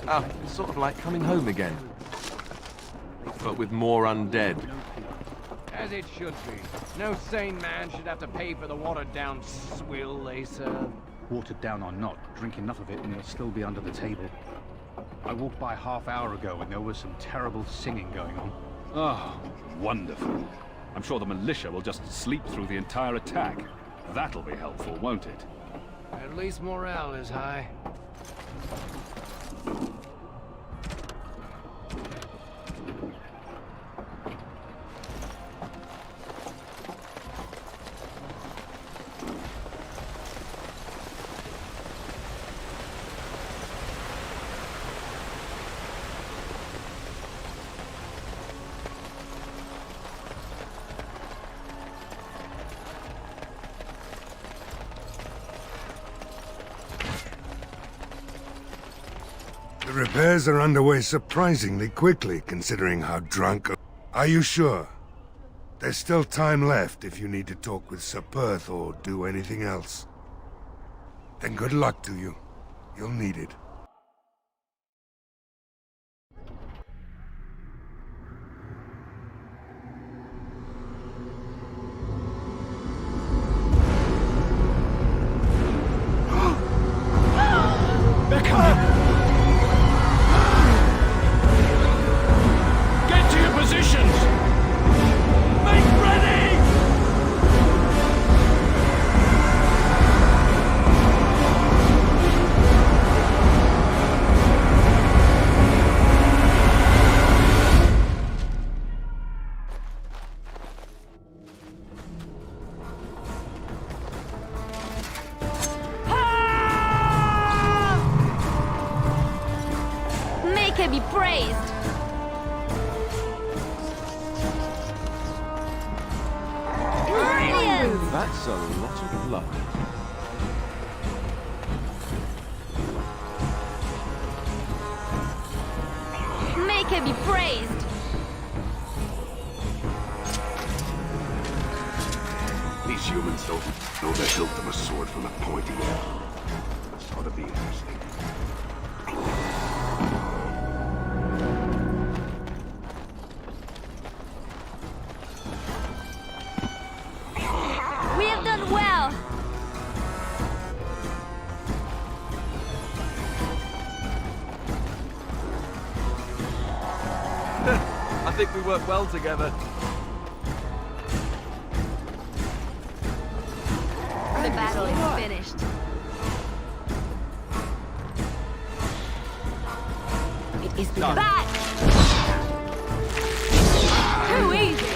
It's sort of like coming home again. But with more undead. As it should be. No sane man should have to pay for the watered-down swill they serve. Watered down or not, drink enough of it and you'll still be under the table. I walked by half-hour ago and there was some terrible singing going on. Oh, wonderful. I'm sure the militia will just sleep through the entire attack. That'll be helpful, won't it? At least morale is high. The repairs are underway surprisingly quickly, considering how drunk... Are you sure? There's still time left if you need to talk with Sir Perth or do anything else. Then good luck to you. You'll need it. They're coming! Get to your positions! Make ready! Make him be praised! Brilliant! That's a lot of blood. Make him be praised! These humans don't know the hilt of a sword from a pointy end. This ought to be interesting. We have done well! I think we work well together. The battle is finished. It is begun. Back! Too easy!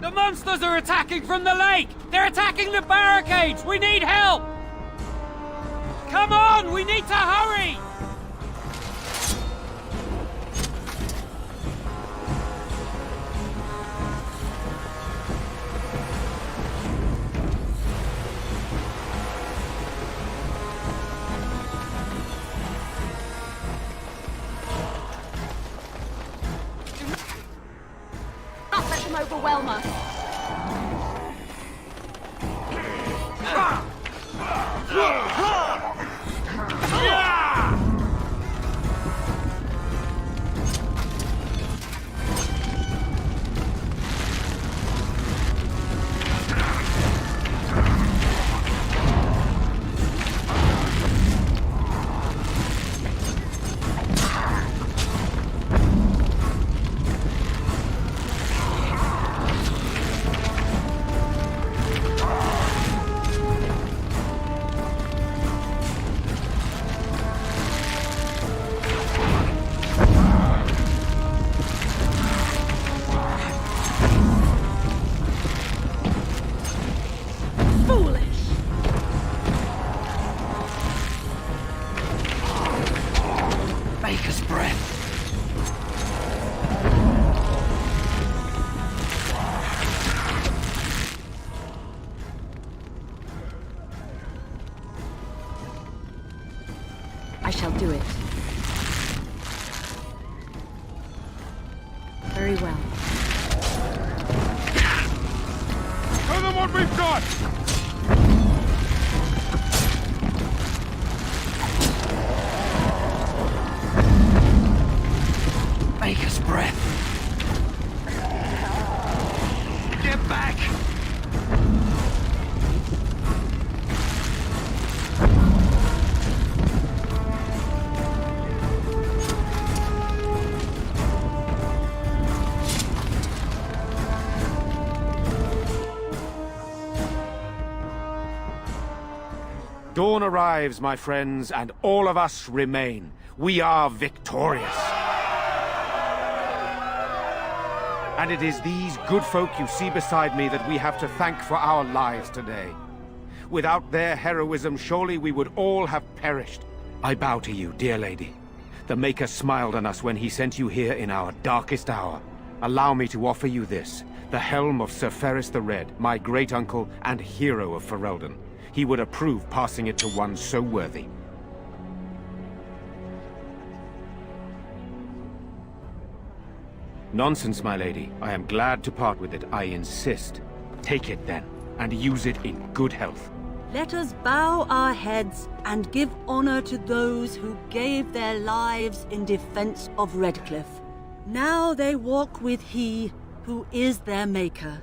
The monsters are attacking from the lake! They're attacking the barricades! We need help! Come on! We need to hurry! Not let them overwhelm us. Baker's breath. I shall do it. Very well. Show them what we've got! Dawn arrives, my friends, and all of us remain. We are victorious. And it is these good folk you see beside me that we have to thank for our lives today. Without their heroism, surely we would all have perished. I bow to you, dear lady. The Maker smiled on us when he sent you here in our darkest hour. Allow me to offer you this, the helm of Sir Ferris the Red, my great-uncle and hero of Ferelden. He would approve passing it to one so worthy. Nonsense, my lady. I am glad to part with it. I insist. Take it then, and use it in good health. Let us bow our heads and give honor to those who gave their lives in defense of Redcliffe. Now they walk with he who is their maker.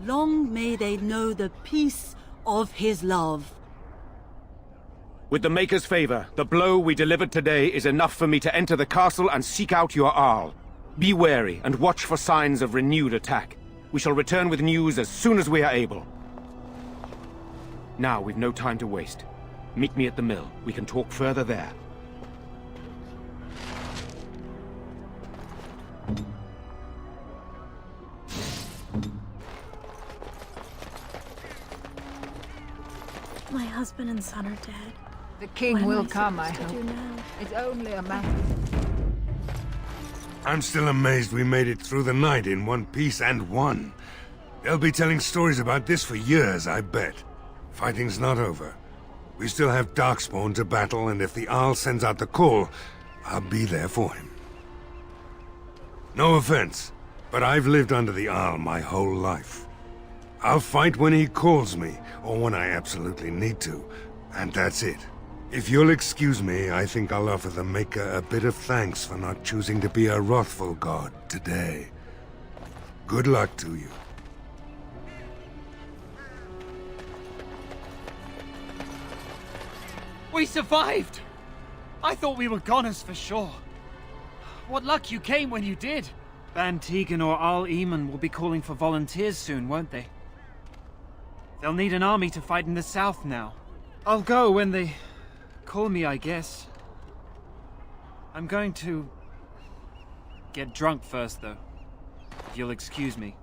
Long may they know the peace of his love. With the Maker's favor, the blow we delivered today is enough for me to enter the castle and seek out your Arl. Be wary and watch for signs of renewed attack. We shall return with news as soon as we are able. Now, we've no time to waste. Meet me at the mill. We can talk further there. My husband and son are dead. The king What am will I come, I supposed to hope. do now? It's only a matter. I'm still amazed we made it through the night in one piece and won. They'll be telling stories about this for years, I bet. Fighting's not over. We still have Darkspawn to battle, and if the Arl sends out the call, I'll be there for him. No offense, but I've lived under the Arl my whole life. I'll fight when he calls me, or when I absolutely need to, and that's it. If you'll excuse me, I think I'll offer the Maker a bit of thanks for not choosing to be a wrathful god today. Good luck to you. We survived! I thought we were goners for sure. What luck you came when you did. Ban Tegan or Al Eamon will be calling for volunteers soon, won't they? They'll need an army to fight in the south now. I'll go when they call me, I guess. I'm going to get drunk first, though. If you'll excuse me.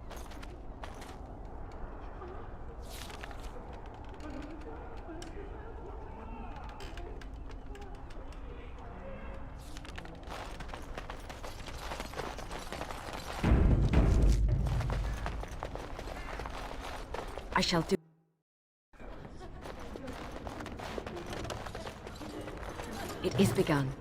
I shall do. It is begun.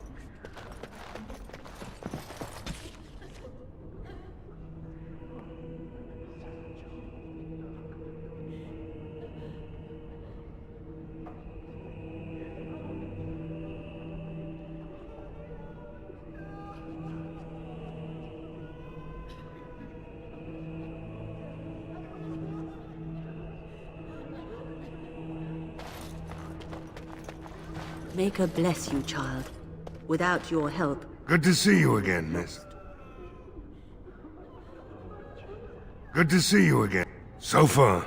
Maker bless you, child. Without your help, Good to see you again, miss. Good to see you again. So far.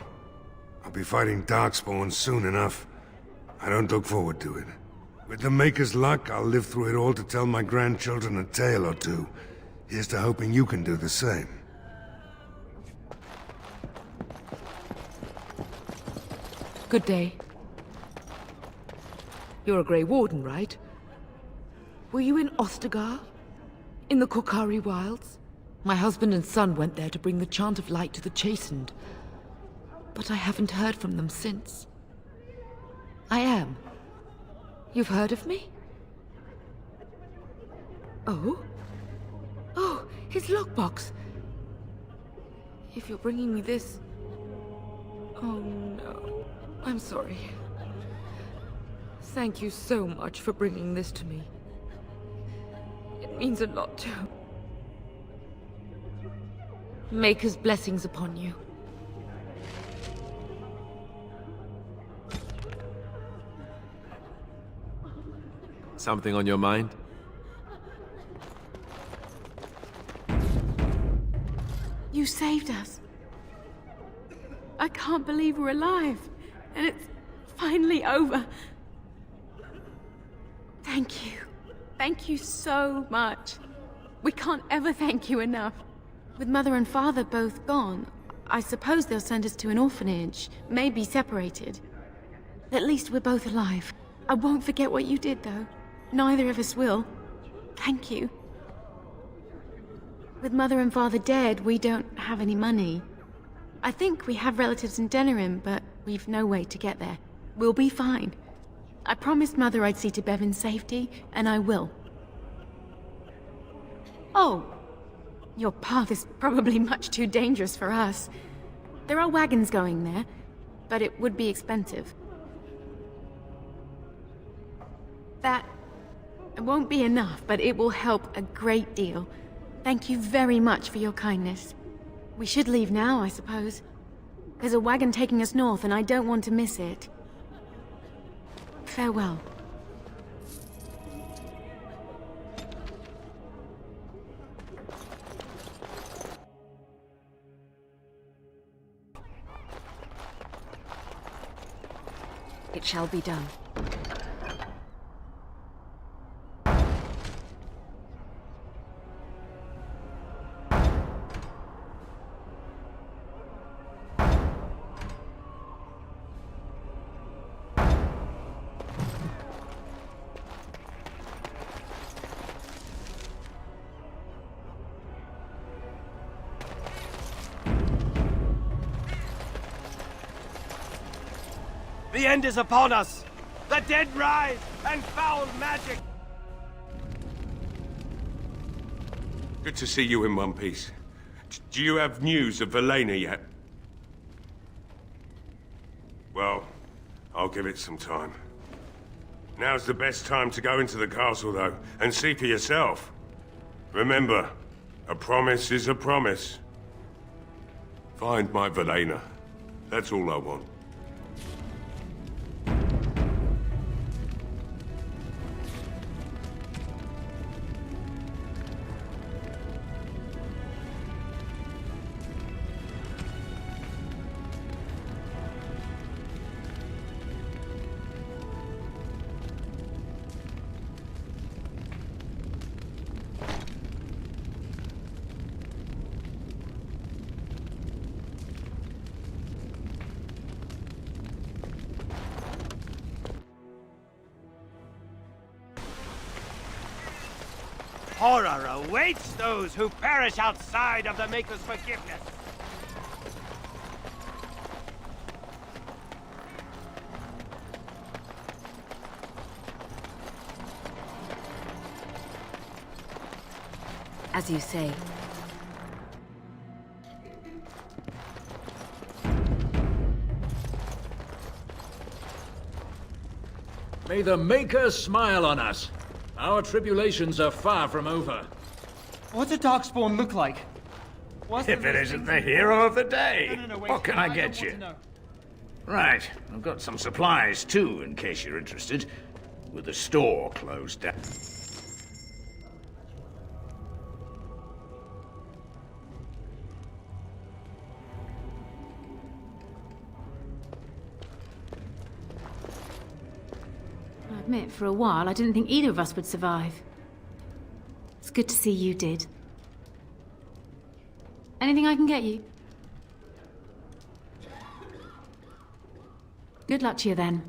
I'll be fighting Darkspawn soon enough. I don't look forward to it. With the Maker's luck, I'll live through it all to tell my grandchildren a tale or two. Here's to hoping you can do the same. Good day. You're a Grey Warden, right? Were you in Ostagar? In the Korkari Wilds? My husband and son went there to bring the Chant of Light to the Chastened. But I haven't heard from them since. I am. You've heard of me? Oh? Oh, his lockbox! If you're bringing me this... Oh no. I'm sorry. Thank you so much for bringing this to me. It means a lot to... Maker's blessings upon you. Something on your mind? You saved us. I can't believe we're alive. And it's finally over. Thank you. Thank you so much. We can't ever thank you enough. With Mother and Father both gone, I suppose they'll send us to an orphanage, maybe separated. At least we're both alive. I won't forget what you did, though. Neither of us will. Thank you. With Mother and Father dead, we don't have any money. I think we have relatives in Denerim, but we've no way to get there. We'll be fine. I promised Mother I'd see to Bevan's safety, and I will. Oh, your path is probably much too dangerous for us. There are wagons going there, but it would be expensive. That won't be enough, but it will help a great deal. Thank you very much for your kindness. We should leave now, I suppose. There's a wagon taking us north, and I don't want to miss it. Farewell. It shall be done. The end is upon us! The dead rise, and foul magic! Good to see you in one piece. Do you have news of Velena yet? Well, I'll give it some time. Now's the best time to go into the castle, though, and see for yourself. Remember, a promise is a promise. Find my Velena. That's all I want. Horror awaits those who perish outside of the Maker's forgiveness. As you say. May the Maker smile on us. Our tribulations are far from over. What's a Darkspawn look like? If it isn't the hero of the day, what can I get you? Right, I've got some supplies too, in case you're interested. With the store closed down. I admit, for a while, I didn't think either of us would survive. It's good to see you did. Anything I can get you? Good luck to you then.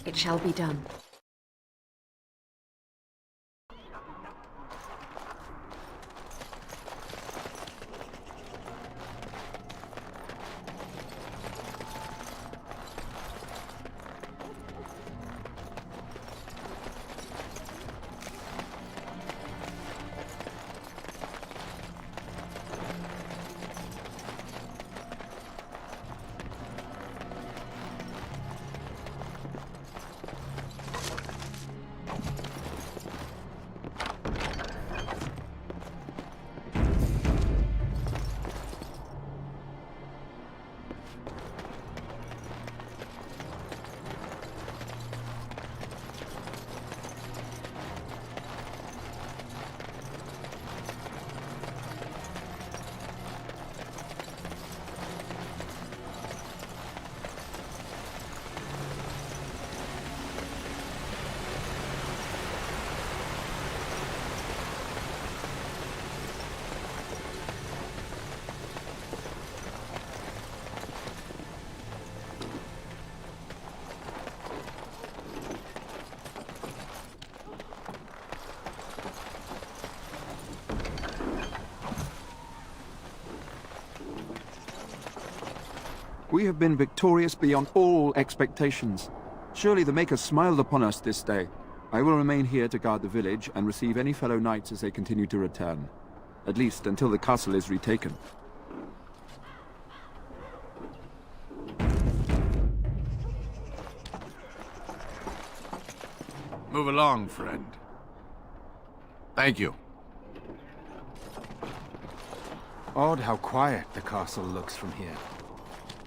It shall be done. We have been victorious beyond all expectations. Surely the Maker smiled upon us this day. I will remain here to guard the village and receive any fellow knights as they continue to return. At least until the castle is retaken. Move along, friend. Thank you. Odd how quiet the castle looks from here.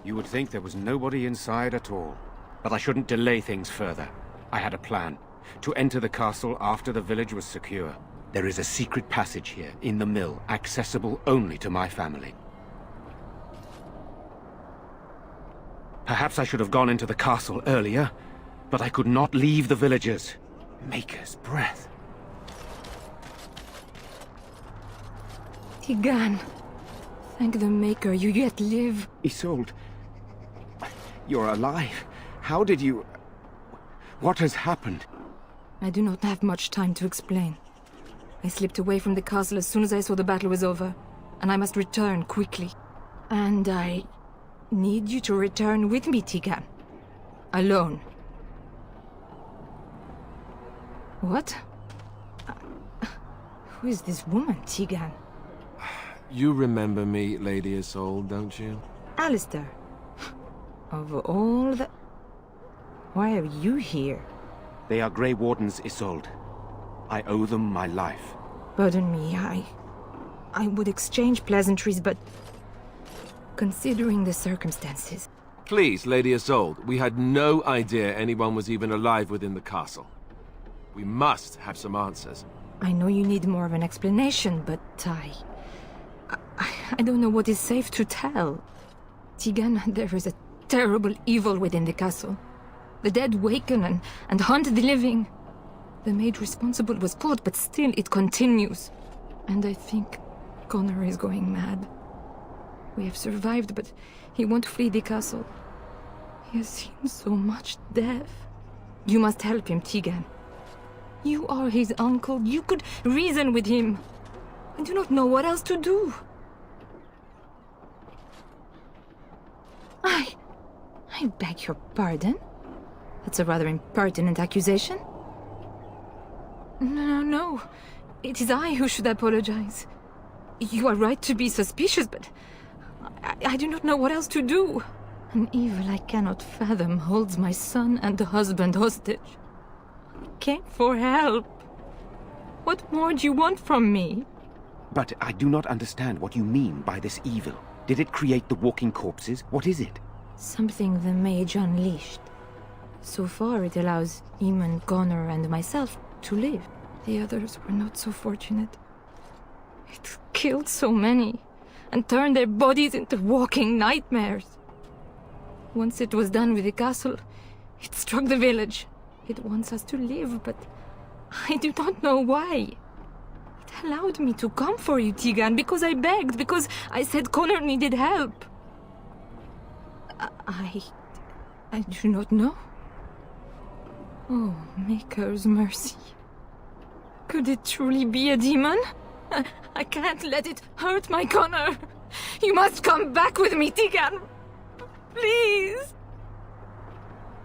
You would think there was nobody inside at all. But I shouldn't delay things further. I had a plan. To enter the castle after the village was secure. There is a secret passage here, in the mill, accessible only to my family. Perhaps I should have gone into the castle earlier, but I could not leave the villagers. Maker's breath. Tigan, thank the Maker, you yet live. Isolde, you're alive. How did you... What has happened? I do not have much time to explain. I slipped away from the castle as soon as I saw the battle was over, and I must return quickly. And I need you to return with me, Tigan. Alone. What? Who is this woman, Tigan? You remember me, Lady Isolde, don't you? Allister. Of all the... Why are you here? They are Grey Wardens, Isolde. I owe them my life. Pardon me, I would exchange pleasantries, but... Considering the circumstances... Please, Lady Isolde, we had no idea anyone was even alive within the castle. We must have some answers. I know you need more of an explanation, but I don't know what is safe to tell. Tigan, there is a terrible evil within the castle. The dead waken and haunt the living. The maid responsible was caught, but still it continues. And I think Connor is going mad. We have survived, but he won't flee the castle. He has seen so much death. You must help him, Tigan. You are his uncle. You could reason with him. I do not know what else to do. I beg your pardon? That's a rather impertinent accusation. No. It is I who should apologize. You are right to be suspicious, but I do not know what else to do. An evil I cannot fathom holds my son and husband hostage. I came for help. What more do you want from me? But I do not understand what you mean by this evil. Did it create the walking corpses? What is it? Something the mage unleashed. So far, it allows Eamon, Connor, and myself to live. The others were not so fortunate. It killed so many, and turned their bodies into walking nightmares. Once it was done with the castle, it struck the village. It wants us to live, but I do not know why. It allowed me to come for you, Tigan, because I begged, because I said Connor needed help. I do not know. Oh, Maker's mercy. Could it truly be a demon? I can't let it hurt my Connor. You must come back with me, Tigan. Please.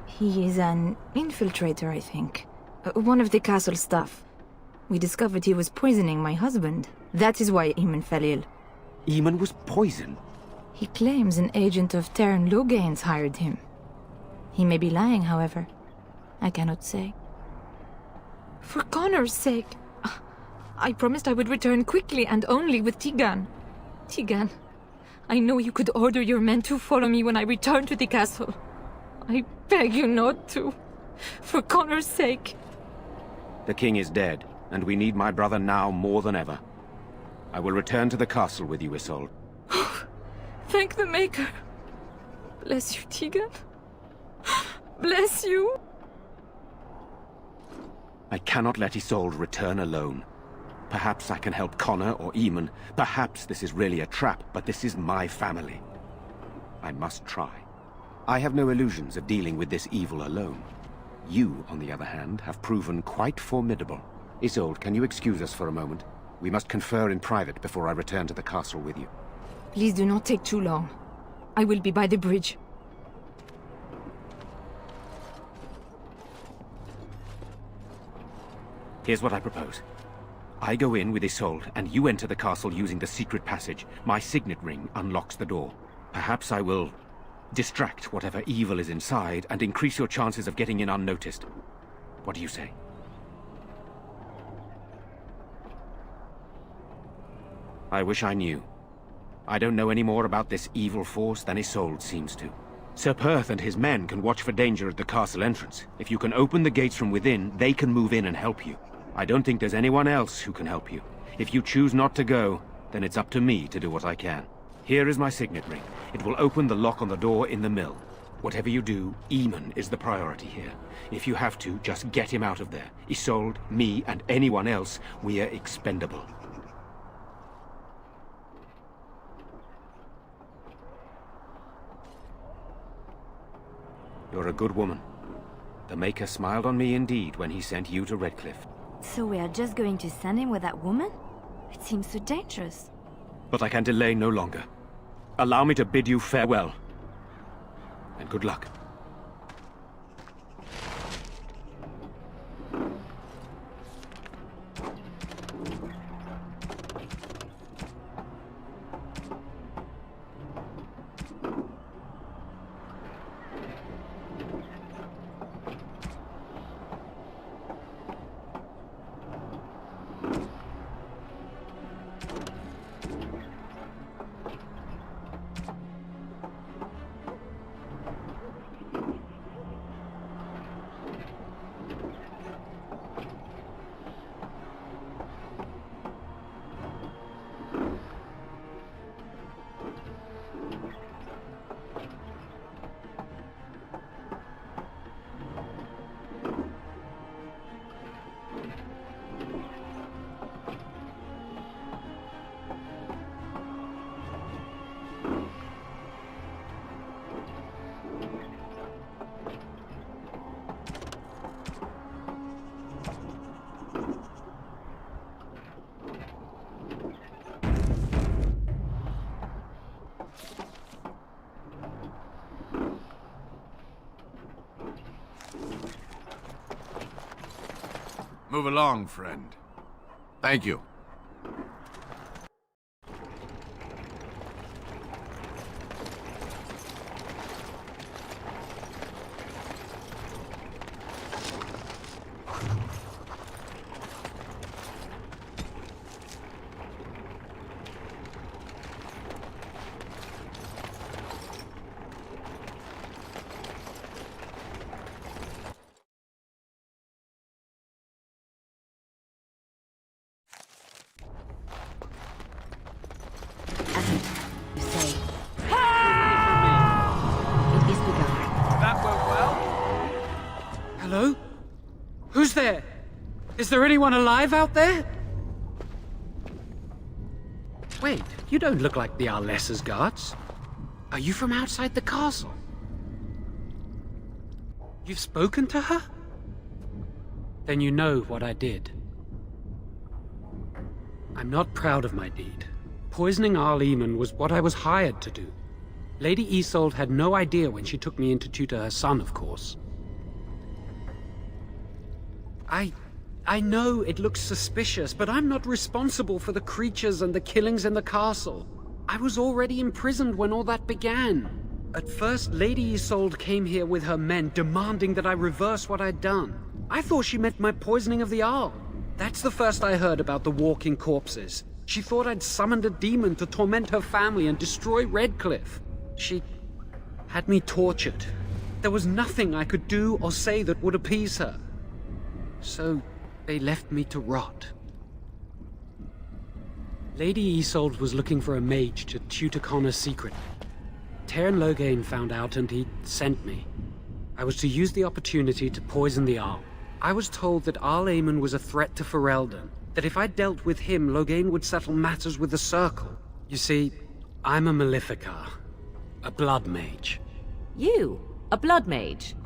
He is an infiltrator, I think. One of the castle staff. We discovered he was poisoning my husband. That is why Eamon fell ill. Eamon was poisoned? He claims an agent of Terran Logain's hired him. He may be lying, however. I cannot say. For Connor's sake, I promised I would return quickly and only with Tigan. Tigan, I know you could order your men to follow me when I return to the castle. I beg you not to. For Connor's sake. The king is dead, and we need my brother now more than ever. I will return to the castle with you, Isolde. Thank the Maker. Bless you, Tigan. Bless you. I cannot let Isolde return alone. Perhaps I can help Connor or Eamon. Perhaps this is really a trap, but this is my family. I must try. I have no illusions of dealing with this evil alone. You, on the other hand, have proven quite formidable. Isolde, can you excuse us for a moment? We must confer in private before I return to the castle with you. Please do not take too long. I will be by the bridge. Here's what I propose. I go in with Isolde, and you enter the castle using the secret passage. My signet ring unlocks the door. Perhaps I will distract whatever evil is inside and increase your chances of getting in unnoticed. What do you say? I wish I knew. I don't know any more about this evil force than Isolde seems to. Sir Perth and his men can watch for danger at the castle entrance. If you can open the gates from within, they can move in and help you. I don't think there's anyone else who can help you. If you choose not to go, then it's up to me to do what I can. Here is my signet ring. It will open the lock on the door in the mill. Whatever you do, Eamon is the priority here. If you have to, just get him out of there. Isolde, me, and anyone else, we are expendable. You're a good woman. The Maker smiled on me indeed when he sent you to Redcliffe. So we are just going to send him with that woman? It seems so dangerous. But I can delay no longer. Allow me to bid you farewell. And good luck. Move along, friend. Thank you. Hello? Who's there? Is there anyone alive out there? Wait, you don't look like the Arlessa's guards. Are you from outside the castle? You've spoken to her? Then you know what I did. I'm not proud of my deed. Poisoning Arl Eamon was what I was hired to do. Lady Isolde had no idea when she took me in to tutor her son, of course. I know it looks suspicious, but I'm not responsible for the creatures and the killings in the castle. I was already imprisoned when all that began. At first, Lady Isolde came here with her men, demanding that I reverse what I'd done. I thought she meant my poisoning of the Arl. That's the first I heard about the walking corpses. She thought I'd summoned a demon to torment her family and destroy Redcliffe. She had me tortured. There was nothing I could do or say that would appease her. So they left me to rot. Lady Isolde was looking for a mage to tutor Connor secretly. Tairn Loghain found out and he sent me. I was to use the opportunity to poison the Arl. I was told that Arl Eamon was a threat to Ferelden, that if I dealt with him, Loghain would settle matters with the Circle. You see, I'm a Maleficar, a blood mage. You? A blood mage?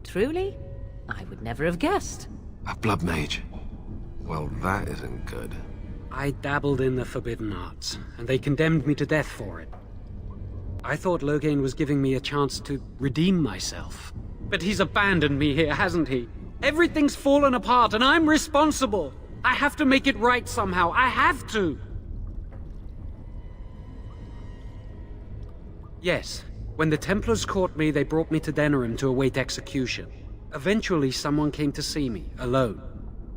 Truly? I would never have guessed. A blood mage? Well, that isn't good. I dabbled in the forbidden arts, and they condemned me to death for it. I thought Loghain was giving me a chance to redeem myself. But he's abandoned me here, hasn't he? Everything's fallen apart, and I'm responsible. I have to make it right somehow. I have to. Yes. When the Templars caught me, they brought me to Denerim to await execution. Eventually, someone came to see me, alone.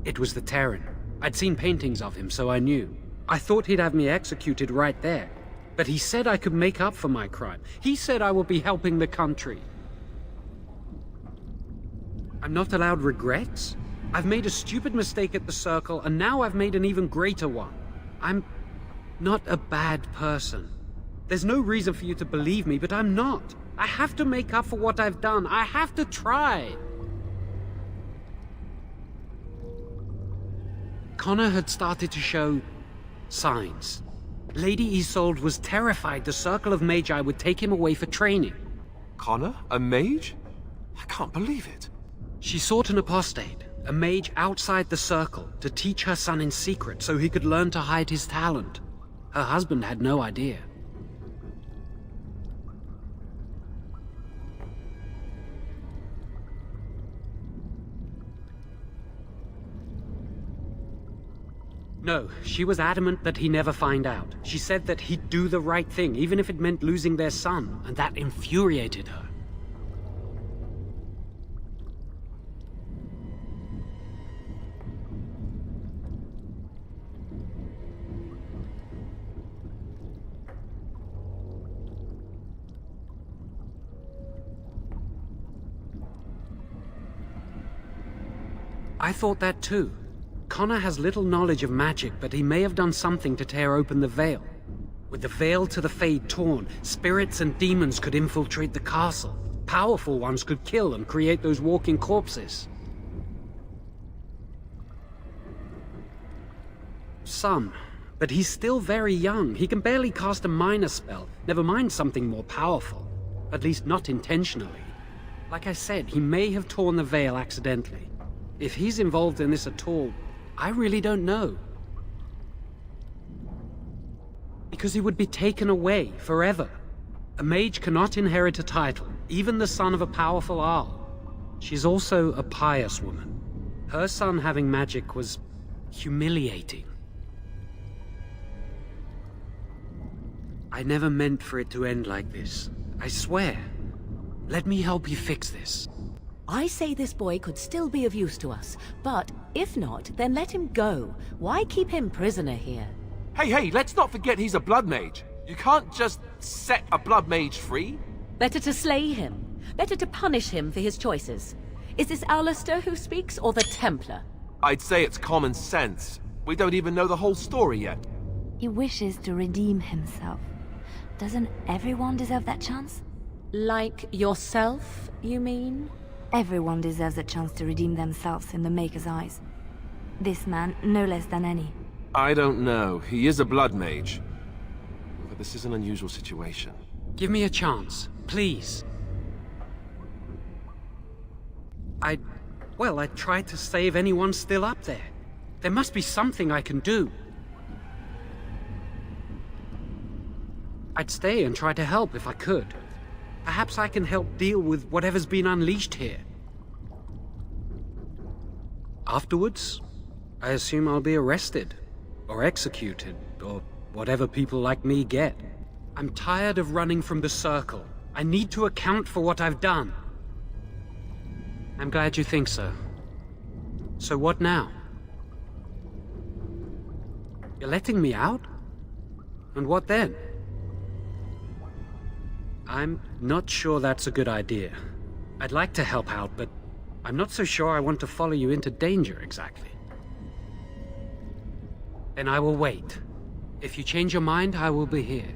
It was the Terran. I'd seen paintings of him, so I knew. I thought he'd have me executed right there. But he said I could make up for my crime. He said I would be helping the country. I'm not allowed regrets? I've made a stupid mistake at the Circle, and now I've made an even greater one. I'm not a bad person. There's no reason for you to believe me, but I'm not. I have to make up for what I've done. I have to try. Connor had started to show signs. Lady Isolde was terrified the Circle of Magi would take him away for training. Connor? A mage? I can't believe it. She sought an apostate, a mage outside the Circle, to teach her son in secret so he could learn to hide his talent. Her husband had no idea. No, she was adamant that he never find out. She said that he'd do the right thing, even if it meant losing their son, and that infuriated her. I thought that too. Connor has little knowledge of magic, but he may have done something to tear open the veil. With the veil to the Fade torn, spirits and demons could infiltrate the castle. Powerful ones could kill and create those walking corpses. Some, but he's still very young. He can barely cast a minor spell, never mind something more powerful. At least not intentionally. Like I said, he may have torn the veil accidentally. If he's involved in this at all, I really don't know. Because he would be taken away forever. A mage cannot inherit a title, even the son of a powerful Arl. She's also a pious woman. Her son having magic was humiliating. I never meant for it to end like this. I swear. Let me help you fix this. I say this boy could still be of use to us, but if not, then let him go. Why keep him prisoner here? Hey, let's not forget he's a blood mage. You can't just set a blood mage free. Better to slay him. Better to punish him for his choices. Is this Allister who speaks, or the Templar? I'd say it's common sense. We don't even know the whole story yet. He wishes to redeem himself. Doesn't everyone deserve that chance? Like yourself, you mean? Everyone deserves a chance to redeem themselves in the Maker's eyes. This man, no less than any. I don't know. He is a blood mage. But this is an unusual situation. Give me a chance, please. I tried to save anyone still up there. There must be something I can do. I'd stay and try to help if I could. Perhaps I can help deal with whatever's been unleashed here. Afterwards, I assume I'll be arrested, or executed, or whatever people like me get. I'm tired of running from the Circle. I need to account for what I've done. I'm glad you think so. So what now? You're letting me out? And what then? I'm not sure that's a good idea. I'd like to help out, but I'm not so sure I want to follow you into danger exactly. Then I will wait. If you change your mind, I will be here.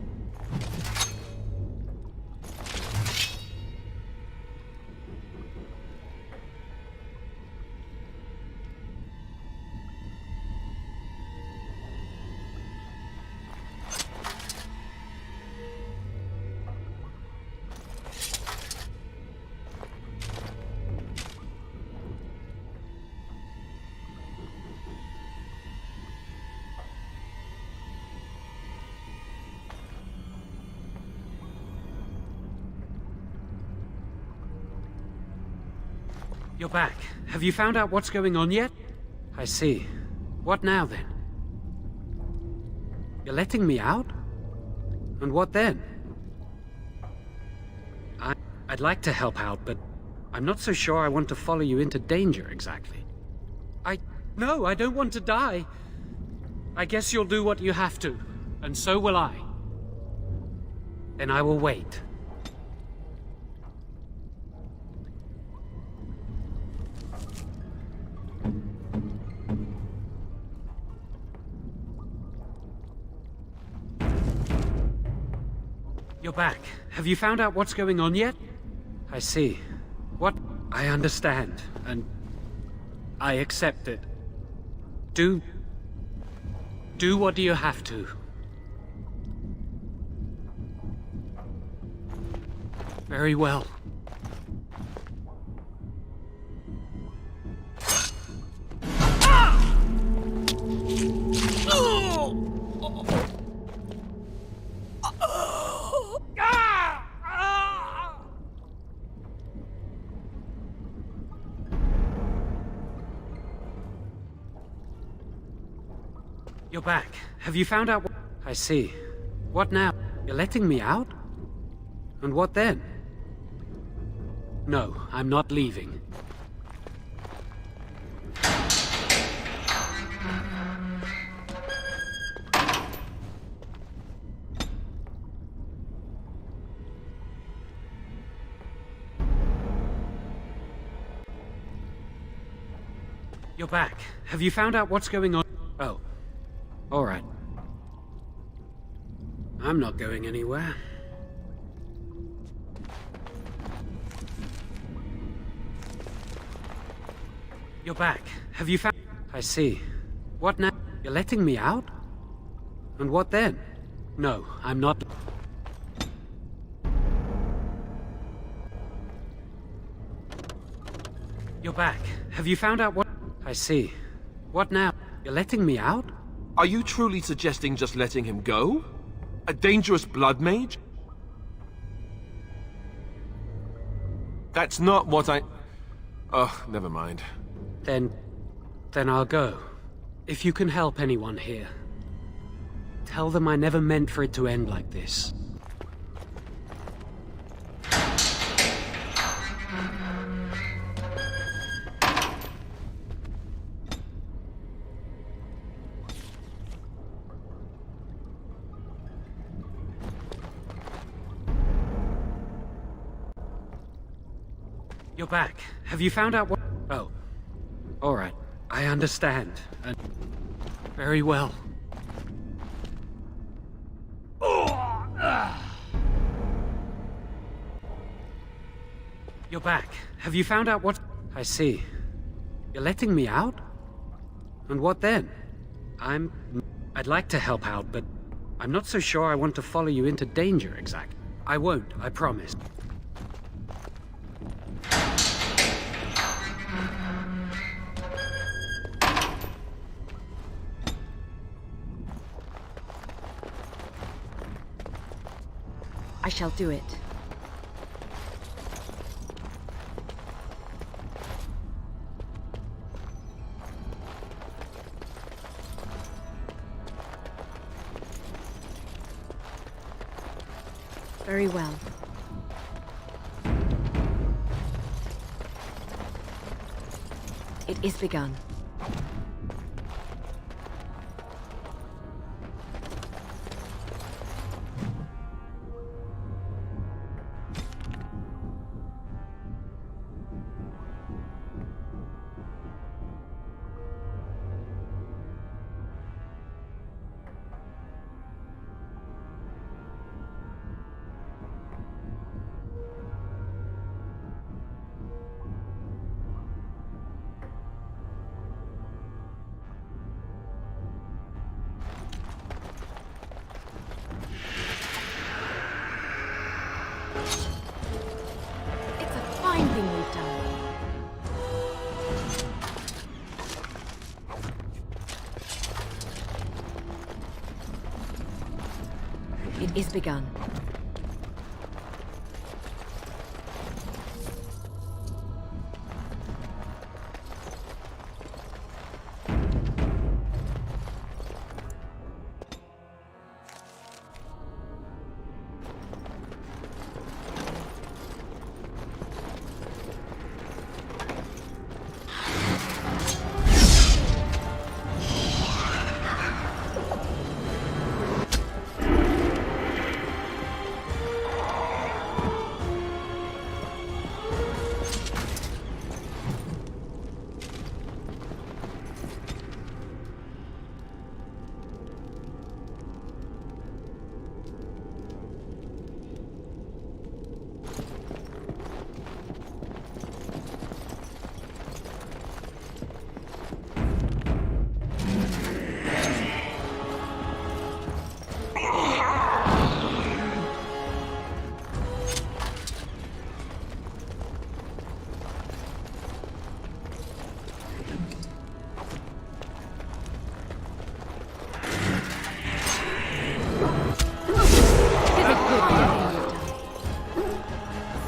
You're back. Have you found out what's going on yet? I see. What now, then? You're letting me out? And what then? I'd like to help out, but I'm not so sure I want to follow you into danger, exactly. No, I don't want to die. I guess you'll do what you have to, and so will I. Then I will wait. You're back. Have you found out what's going on yet? I see. What? I understand, and I accept it. Do what you have to. Very well. You're back. Have you found out what... I see. What now? You're letting me out? And what then? No, I'm not leaving. You're back. Have you found out what's going on? Oh. All right. I'm not going anywhere. You're back. Have you found... I see. What now? You're letting me out? And what then? No, I'm not... You're back. Have you found out what... I see. What now? You're letting me out? Are you truly suggesting just letting him go? A dangerous blood mage? That's not what I... Oh, never mind. Then I'll go. If you can help anyone here, tell them I never meant for it to end like this. You're back. Have you found out what... Oh. All right. I understand. Very well. You're back. Have you found out what... I see. You're letting me out? And what then? I'd like to help out, but I'm not so sure I want to follow you into danger, exactly. I won't, I promise. I shall do it. Very well. It is begun. It is begun.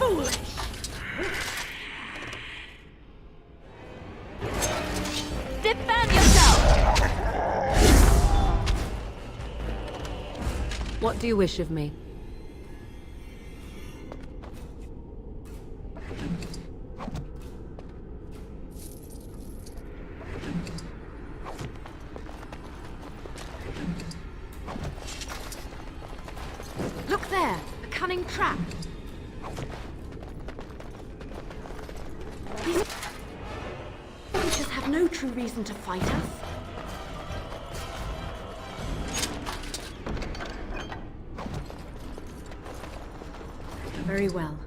foolish! Defend yourself! What do you wish of me? Look there! A cunning trap! These creatures have no true reason to fight us. Very well.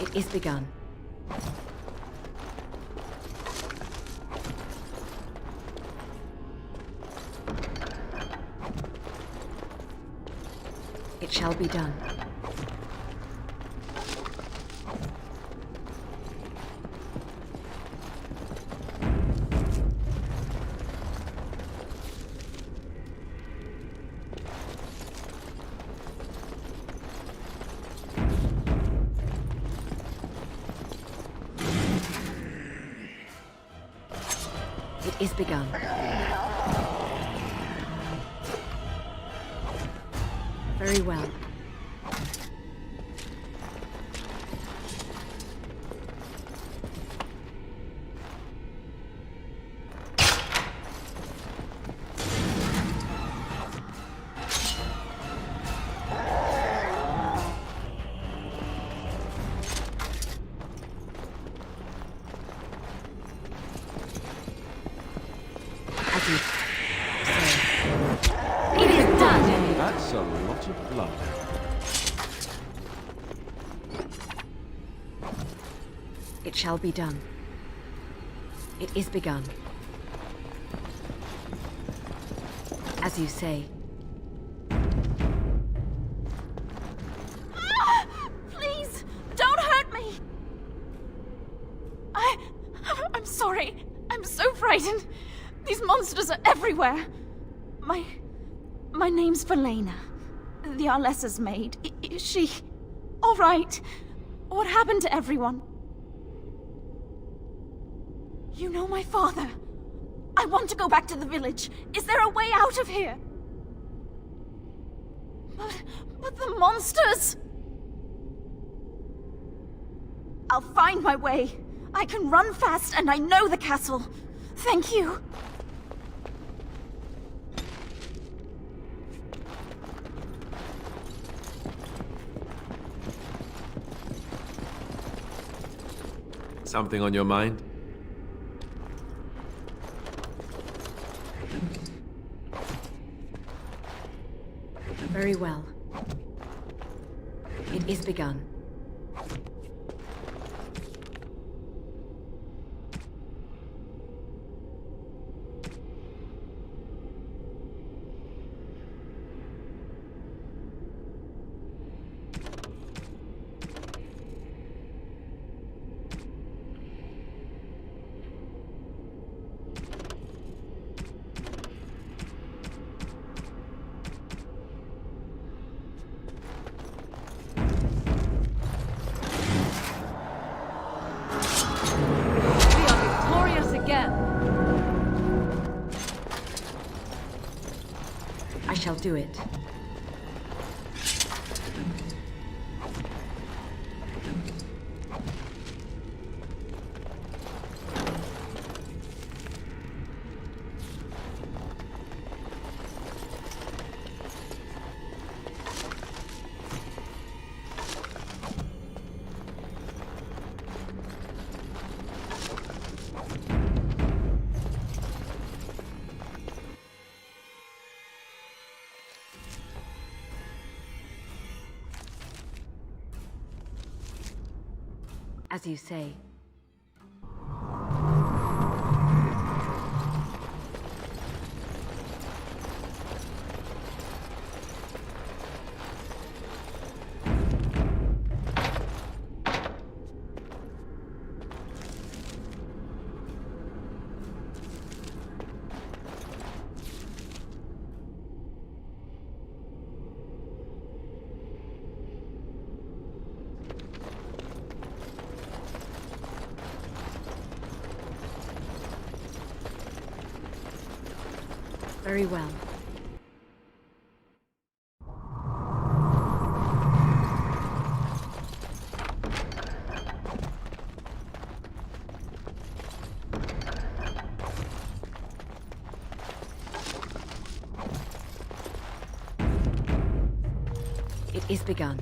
It is begun. It shall be done. It is begun. Very well. It is done! That's a lot of blood. It shall be done. It is begun. As you say. Please, don't hurt me! I'm sorry. I'm so frightened. These monsters are everywhere. My name's Valena. The Arlessa's maid. Is she all right? What happened to everyone? You know my father. I want to go back to the village. Is there a way out of here? But the monsters! I'll find my way. I can run fast and I know the castle. Thank you. Something on your mind? Very well. It is begun. I shall do it. As you say. Very well. It is begun.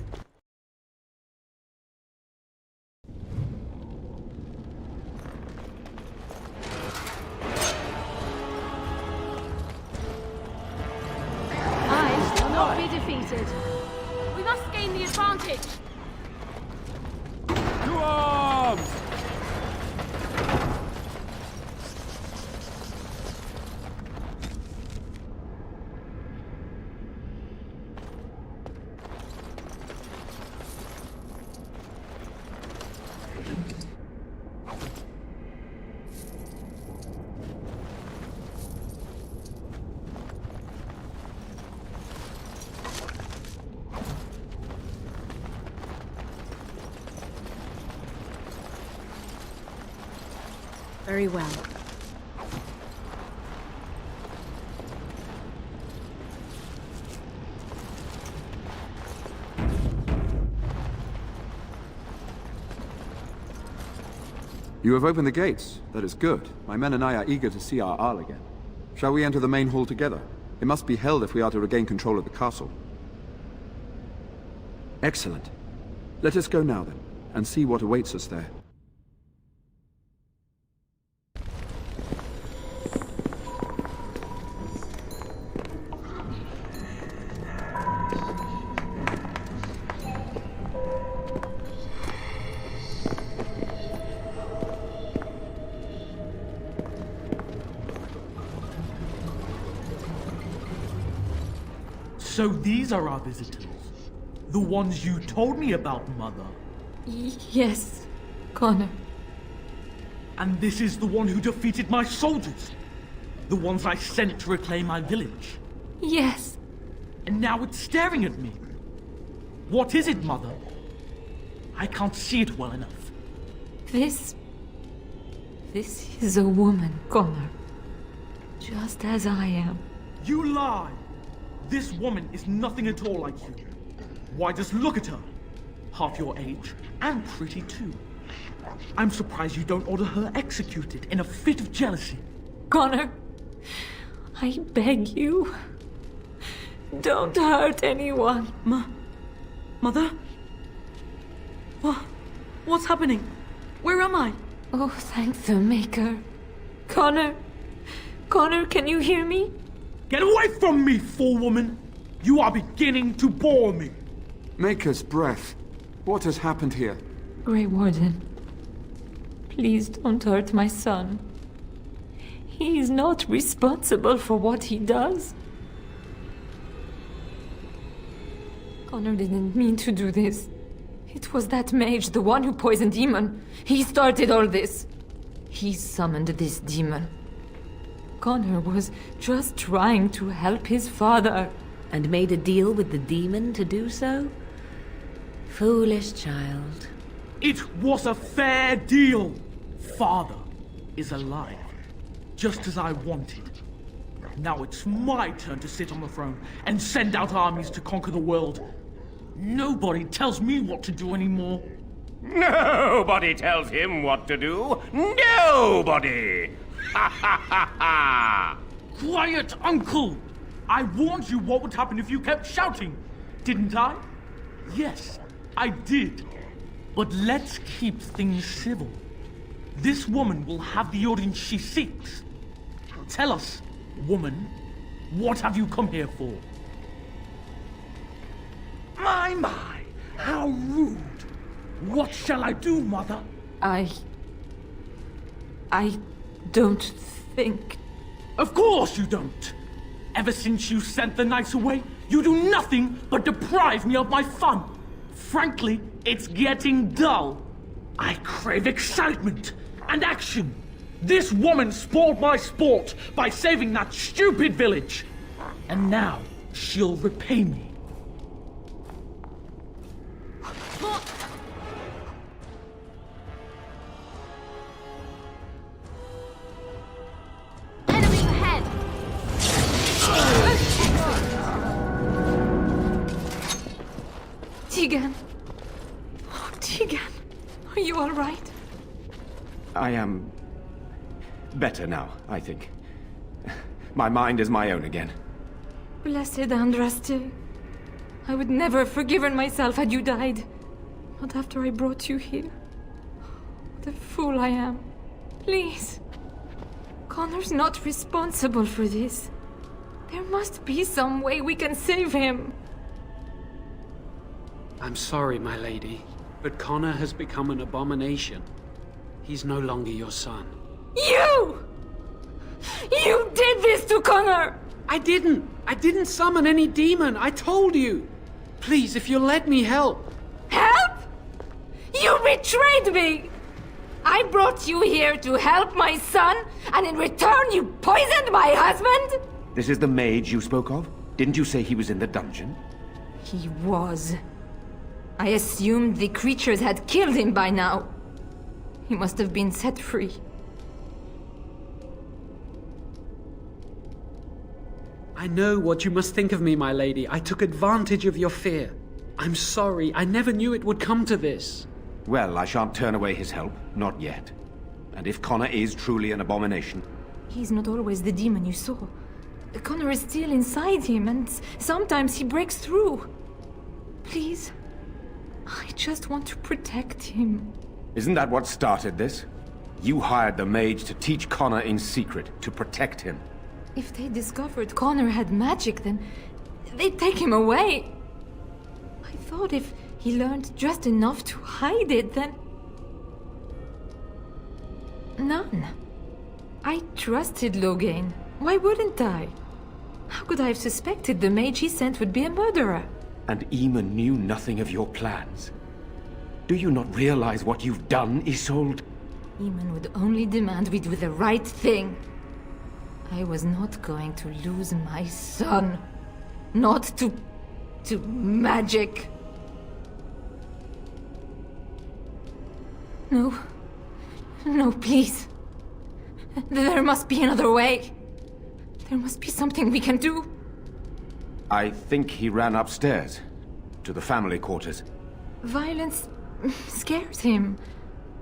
Be defeated. We must gain the advantage. To arms! Very well. You have opened the gates. That is good. My men and I are eager to see our Arl again. Shall we enter the main hall together? It must be held if we are to regain control of the castle. Excellent. Let us go now, then, and see what awaits us there. So these are our visitors? The ones you told me about, Mother? Yes, Connor. And this is the one who defeated my soldiers? The ones I sent to reclaim my village? Yes. And now it's staring at me. What is it, Mother? I can't see it well enough. This is a woman, Connor. Just as I am. You lie! This woman is nothing at all like you. Why, just look at her. Half your age, and pretty too. I'm surprised you don't order her executed in a fit of jealousy. Connor, I beg you. Don't hurt anyone. Mother? What's happening? Where am I? Oh, thank the Maker. Connor, can you hear me? Get away from me, fool woman! You are beginning to bore me. Maker's breath. What has happened here? Grey Warden, please don't hurt my son. He is not responsible for what he does. Connor didn't mean to do this. It was that mage, the one who poisoned Demon. He started all this. He summoned this demon. Connor was just trying to help his father. And made a deal with the demon to do so? Foolish child. It was a fair deal. Father is alive, just as I wanted. Now it's my turn to sit on the throne and send out armies to conquer the world. Nobody tells me what to do anymore. Nobody tells him what to do. Nobody! Ha ha ha ha! Quiet, Uncle! I warned you what would happen if you kept shouting, didn't I? Yes, I did. But let's keep things civil. This woman will have the audience she seeks. Tell us, woman, what have you come here for? My, how rude! What shall I do, Mother? I don't think... Of course you don't! Ever since you sent the knights away, you do nothing but deprive me of my fun. Frankly, it's getting dull. I crave excitement and action. This woman spoiled my sport by saving that stupid village. And now, she'll repay me. Enemies ahead! Tegan. Oh, Tegan. Are you all right? I am better now, I think. My mind is my own again. Blessed Andraste. I would never have forgiven myself had you died. Not after I brought you here. What a fool I am. Please. Connor's not responsible for this. There must be some way we can save him. I'm sorry, my lady, but Connor has become an abomination. He's no longer your son. You! You did this to Connor! I didn't summon any demon. I told you. Please, if you'll let me help. Help? You betrayed me! I brought you here to help my son, and in return you poisoned my husband? This is the mage you spoke of? Didn't you say he was in the dungeon? He was. I assumed the creatures had killed him by now. He must have been set free. I know what you must think of me, my lady. I took advantage of your fear. I'm sorry. I never knew it would come to this. Well, I shan't turn away his help. Not yet. And if Connor is truly an abomination... He's not always the demon you saw. Connor is still inside him, and sometimes he breaks through. Please. I just want to protect him. Isn't that what started this? You hired the mage to teach Connor in secret, to protect him. If they discovered Connor had magic, then they'd take him away. I thought if he learned just enough to hide it, then... None. I trusted Logain. Why wouldn't I? How could I have suspected the mage he sent would be a murderer? And Eamon knew nothing of your plans. Do you not realize what you've done, Isolde? Eamon would only demand we do the right thing. I was not going to lose my son. Not to magic. No. No, please. There must be another way. There must be something we can do. I think he ran upstairs, to the family quarters. Violence scares him.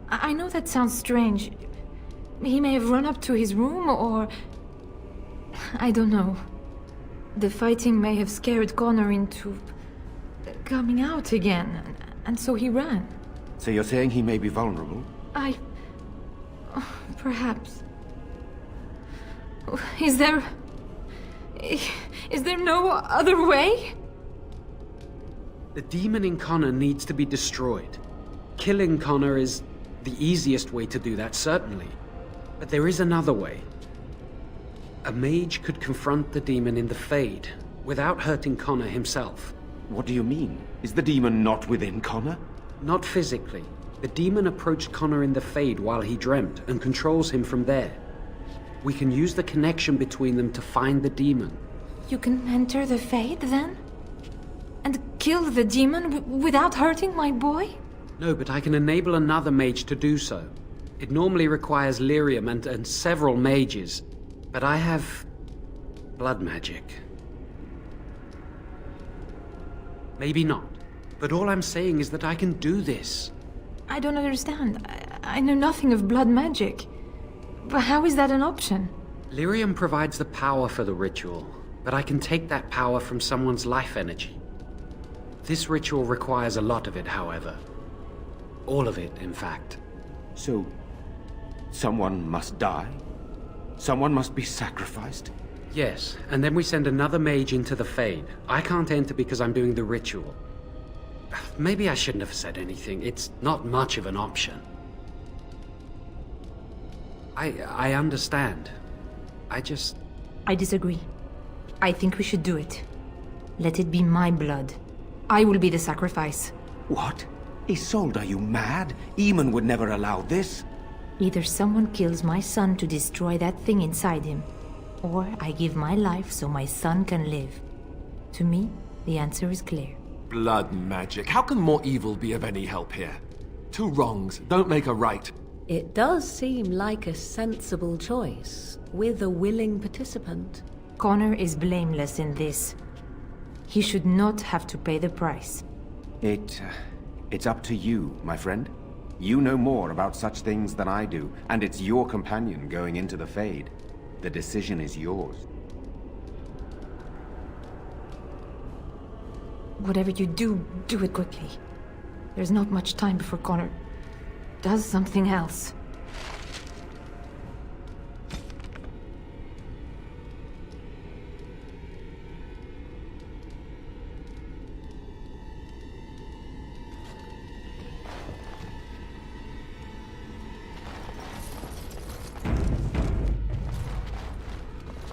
I know that sounds strange. He may have run up to his room, or... I don't know. The fighting may have scared Connor into... coming out again, and so he ran. So you're saying he may be vulnerable? Perhaps. Is there no other way? The demon in Connor needs to be destroyed. Killing Connor is the easiest way to do that, certainly. But there is another way. A mage could confront the demon in the Fade, without hurting Connor himself. What do you mean? Is the demon not within Connor? Not physically. The demon approached Connor in the Fade while he dreamt, and controls him from there. We can use the connection between them to find the demon. You can enter the Fade, then? And kill the demon without hurting my boy? No, but I can enable another mage to do so. It normally requires lyrium and several mages. But I have... blood magic. Maybe not. But all I'm saying is that I can do this. I don't understand. I know nothing of blood magic. But how is that an option? Lyrium provides the power for the ritual, but I can take that power from someone's life energy. This ritual requires a lot of it, however. All of it, in fact. So, someone must die? Someone must be sacrificed? Yes, and then we send another mage into the Fade. I can't enter because I'm doing the ritual. Maybe I shouldn't have said anything. It's not much of an option. I understand. I disagree. I think we should do it. Let it be my blood. I will be the sacrifice. What? Isolde, are you mad? Eamon would never allow this. Either someone kills my son to destroy that thing inside him, or I give my life so my son can live. To me, the answer is clear. Blood magic. How can more evil be of any help here? Two wrongs don't make a right. It does seem like a sensible choice, with a willing participant. Connor is blameless in this. He should not have to pay the price. It's up to you, my friend. You know more about such things than I do, and it's your companion going into the Fade. The decision is yours. Whatever you do, do it quickly. There's not much time before Connor does something else.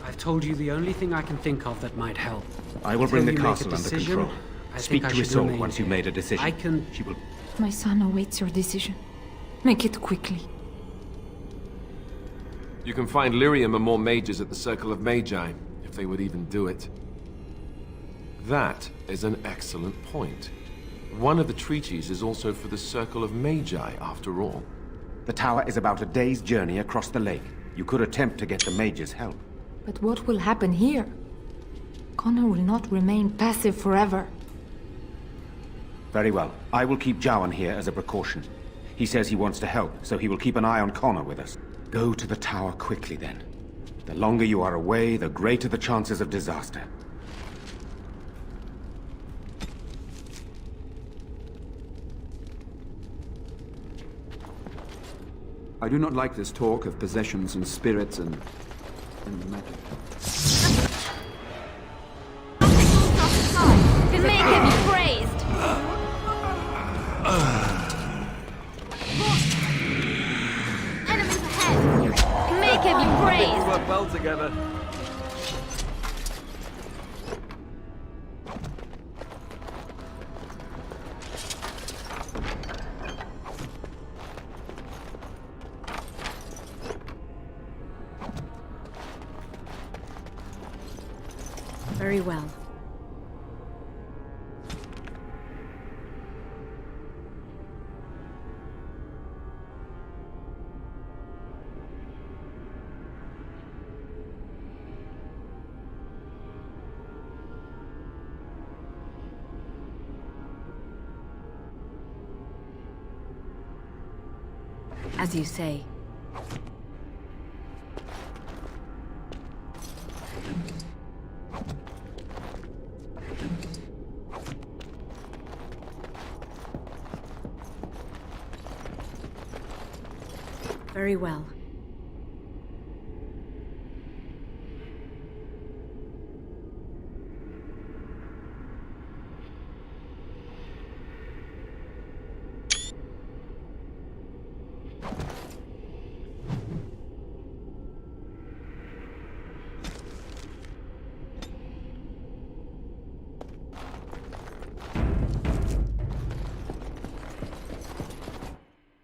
I've told you the only thing I can think of that might help. I will bring the castle under decision, control. Speak to Isolde once you've made a decision. She will... My son awaits your decision. Make it quickly. You can find Lyrium and more mages at the Circle of Magi, if they would even do it. That is an excellent point. One of the treaties is also for the Circle of Magi, after all. The tower is about a day's journey across the lake. You could attempt to get the mages' help. But what will happen here? Connor will not remain passive forever. Very well. I will keep Jowan here as a precaution. He says he wants to help, so he will keep an eye on Connor with us. Go to the tower quickly, then. The longer you are away, the greater the chances of disaster. I do not like this talk of possessions and spirits and magic. May he be praised! Enemies ahead! May he be praised! We work well together. Very well. As you say. Very well.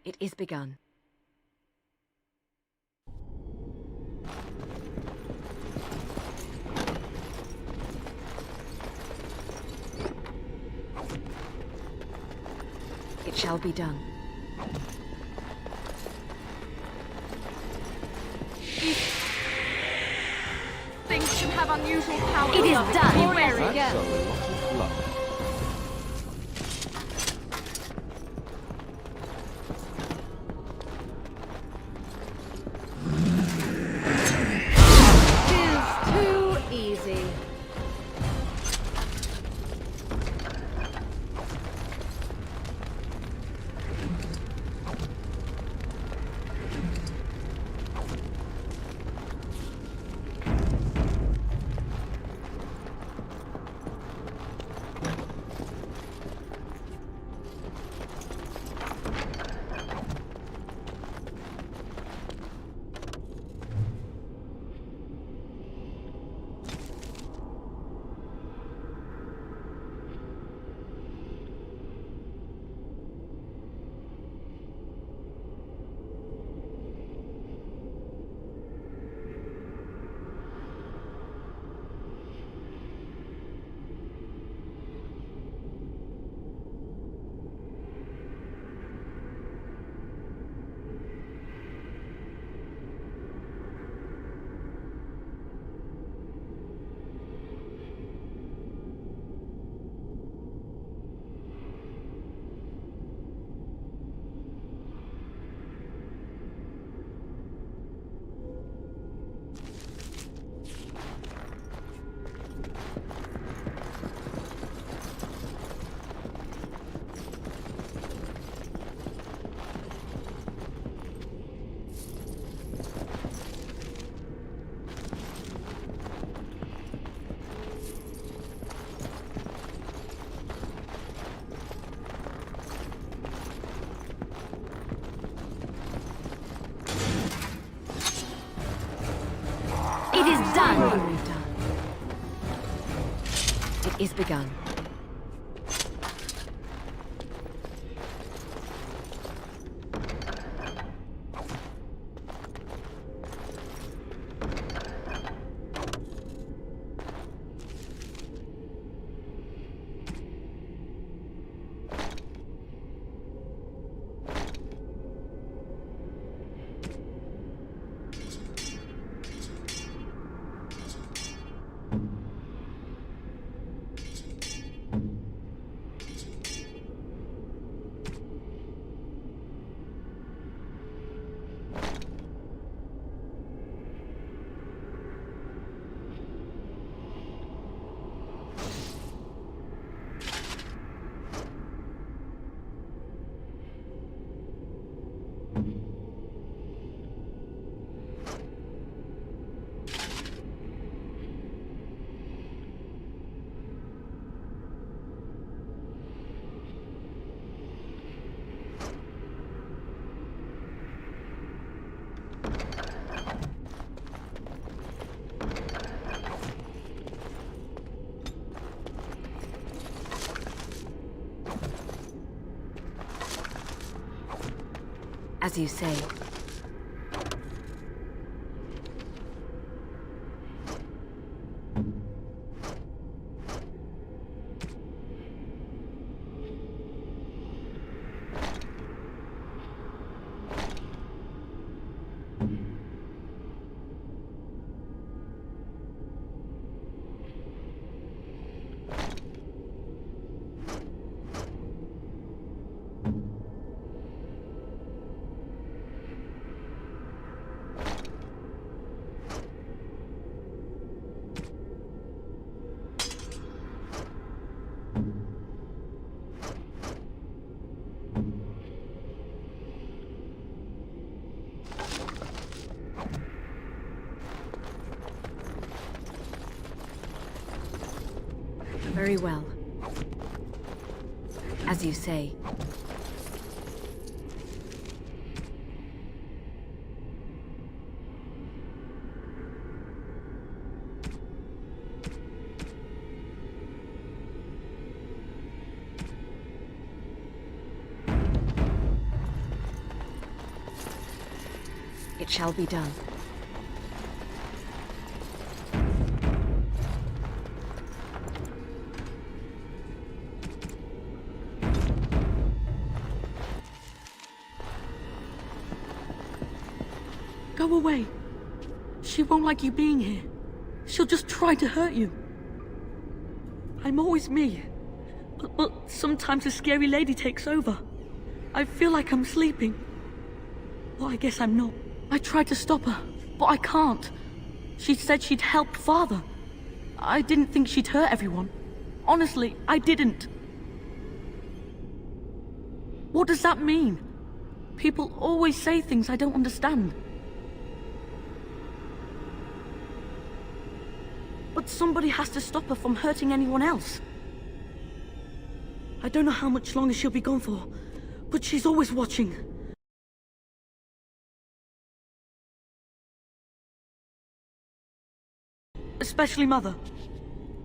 It is begun. It shall be done. These things should have unusual powers. It is done. Be wary. That's a lot of luck. Too easy. Finally done. It is begun. As you say. Very well. As you say. It shall be done. Go away. She won't like you being here. She'll just try to hurt you. I'm always me. But sometimes a scary lady takes over. I feel like I'm sleeping. Well, I guess I'm not. I tried to stop her, but I can't. She said she'd help Father. I didn't think she'd hurt everyone. Honestly, I didn't. What does that mean? People always say things I don't understand. But somebody has to stop her from hurting anyone else. I don't know how much longer she'll be gone for, but she's always watching. Especially Mother.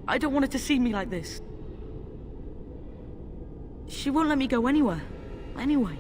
I don't want her to see me like this. She won't let me go anywhere. Anyway.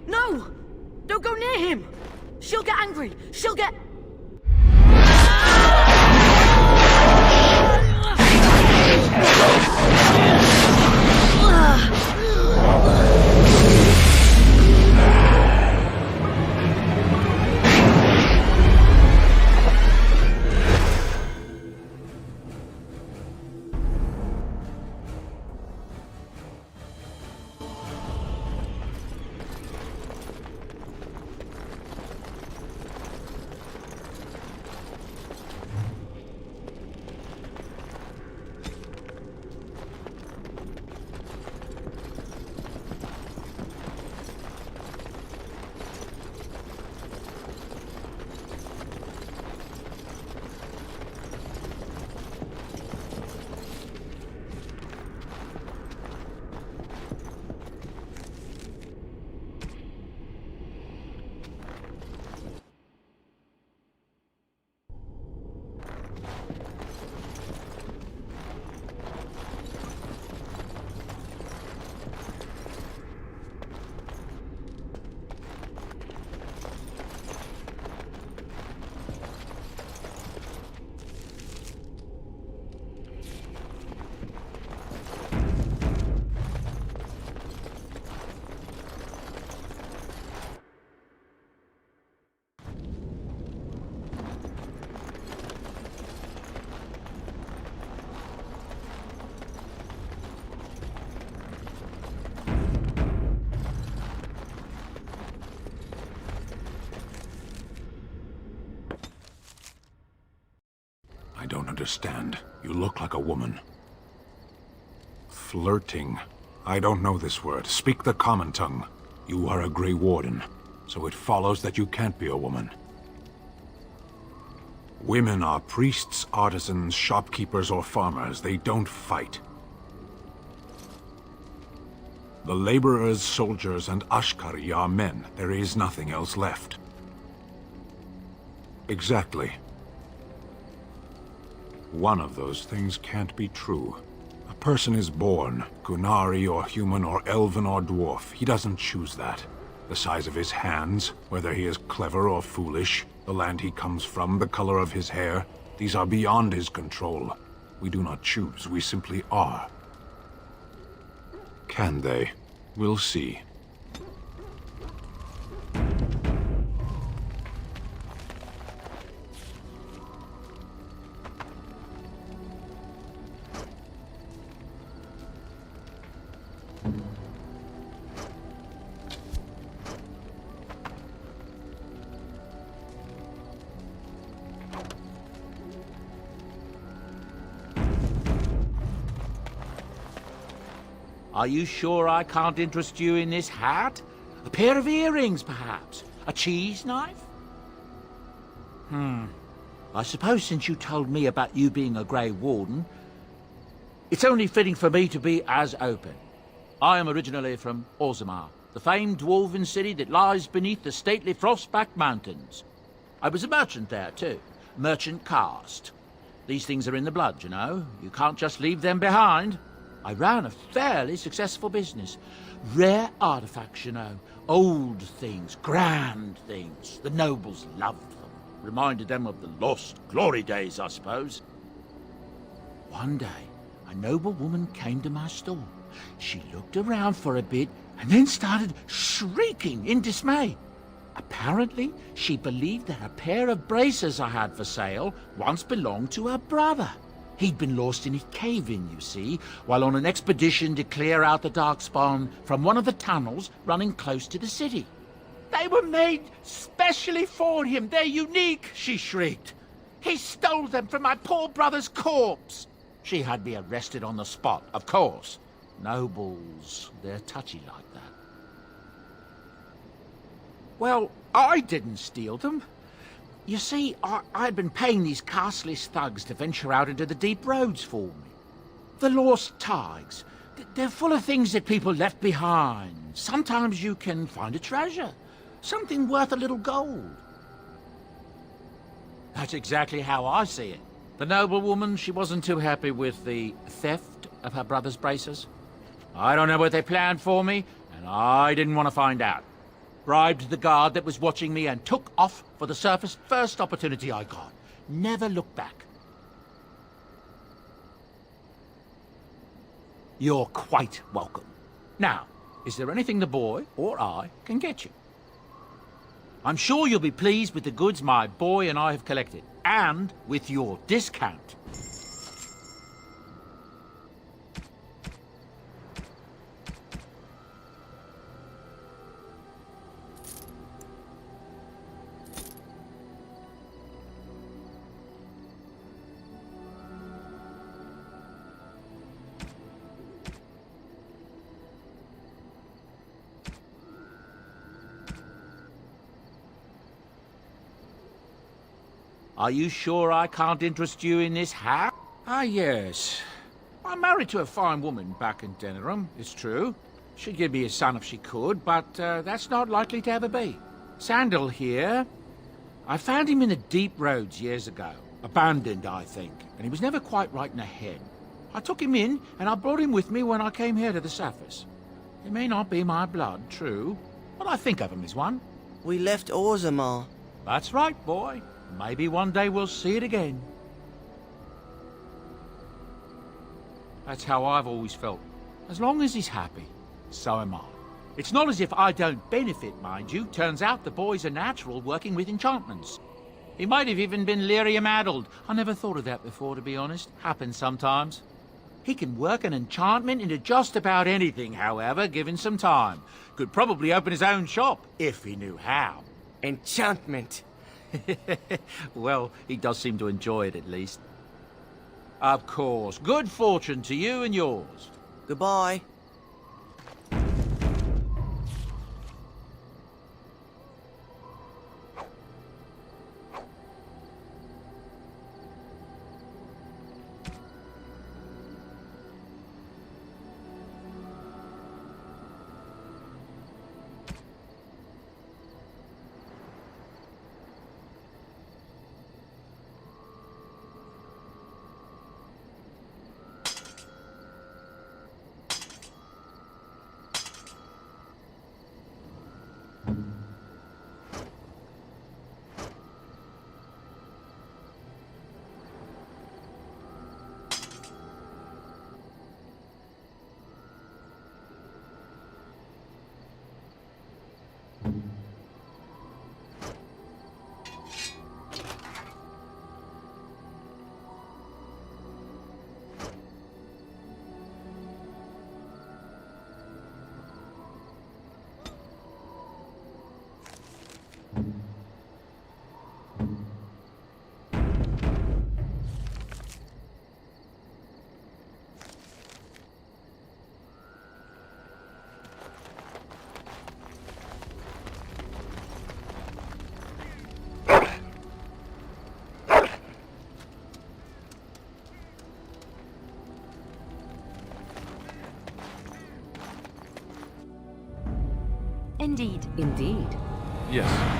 No! Don't go near him! She'll get angry! She'll get... understand. You look like a woman. Flirting. I don't know this word. Speak the common tongue. You are a Grey Warden, so it follows that you can't be a woman. Women are priests, artisans, shopkeepers, or farmers. They don't fight. The laborers, soldiers, and Ashkari are men. There is nothing else left. Exactly. One of those things can't be true. A person is born, Kunari or human or elven or dwarf. He doesn't choose that. The size of his hands, whether he is clever or foolish, the land he comes from, the color of his hair, these are beyond his control. We do not choose, we simply are. Can they? We'll see. Are you sure I can't interest you in this hat? A pair of earrings, perhaps? A cheese knife? I suppose since you told me about you being a Grey Warden, it's only fitting for me to be as open. I am originally from Orzammar, the famed dwarven city that lies beneath the stately Frostback Mountains. I was a merchant there, too. Merchant caste. These things are in the blood, you know. You can't just leave them behind. I ran a fairly successful business. Rare artifacts, you know. Old things, grand things. The nobles loved them. Reminded them of the lost glory days, I suppose. One day, a noble woman came to my store. She looked around for a bit and then started shrieking in dismay. Apparently, she believed that a pair of braces I had for sale once belonged to her brother. He'd been lost in a cave-in, you see, while on an expedition to clear out the Darkspawn from one of the tunnels running close to the city. They were made specially for him. They're unique, she shrieked. He stole them from my poor brother's corpse. She had me arrested on the spot, of course. Nobles, they're touchy like that. Well, I didn't steal them. You see, I'd been paying these castless thugs to venture out into the deep roads for me. The lost tides. They're full of things that people left behind. Sometimes you can find a treasure. Something worth a little gold. That's exactly how I see it. The noble woman, she wasn't too happy with the theft of her brother's braces. I don't know what they planned for me, and I didn't want to find out. Bribed the guard that was watching me and took off for the surface first opportunity I got. Never looked back. You're quite welcome. Now, is there anything the boy or I can get you? I'm sure you'll be pleased with the goods my boy and I have collected, and with your discount. Are you sure I can't interest you in this hat? Ah, yes. I'm married to a fine woman back in Denerim, it's true. She'd give me a son if she could, but that's not likely to ever be. Sandal here. I found him in the deep roads years ago. Abandoned, I think, and he was never quite right in the head. I took him in, and I brought him with me when I came here to the surface. He may not be my blood, true, but I think of him as one. We left Orzammar. That's right, boy. Maybe one day we'll see it again. That's how I've always felt. As long as he's happy, so am I. It's not as if I don't benefit, mind you. Turns out the boy's a natural working with enchantments. He might have even been lyrium-addled. I never thought of that before, to be honest. Happens sometimes. He can work an enchantment into just about anything, however, given some time. Could probably open his own shop, if he knew how. Enchantment. Well, he does seem to enjoy it, at least. Of course. Good fortune to you and yours. Goodbye. Indeed. Indeed. Yes.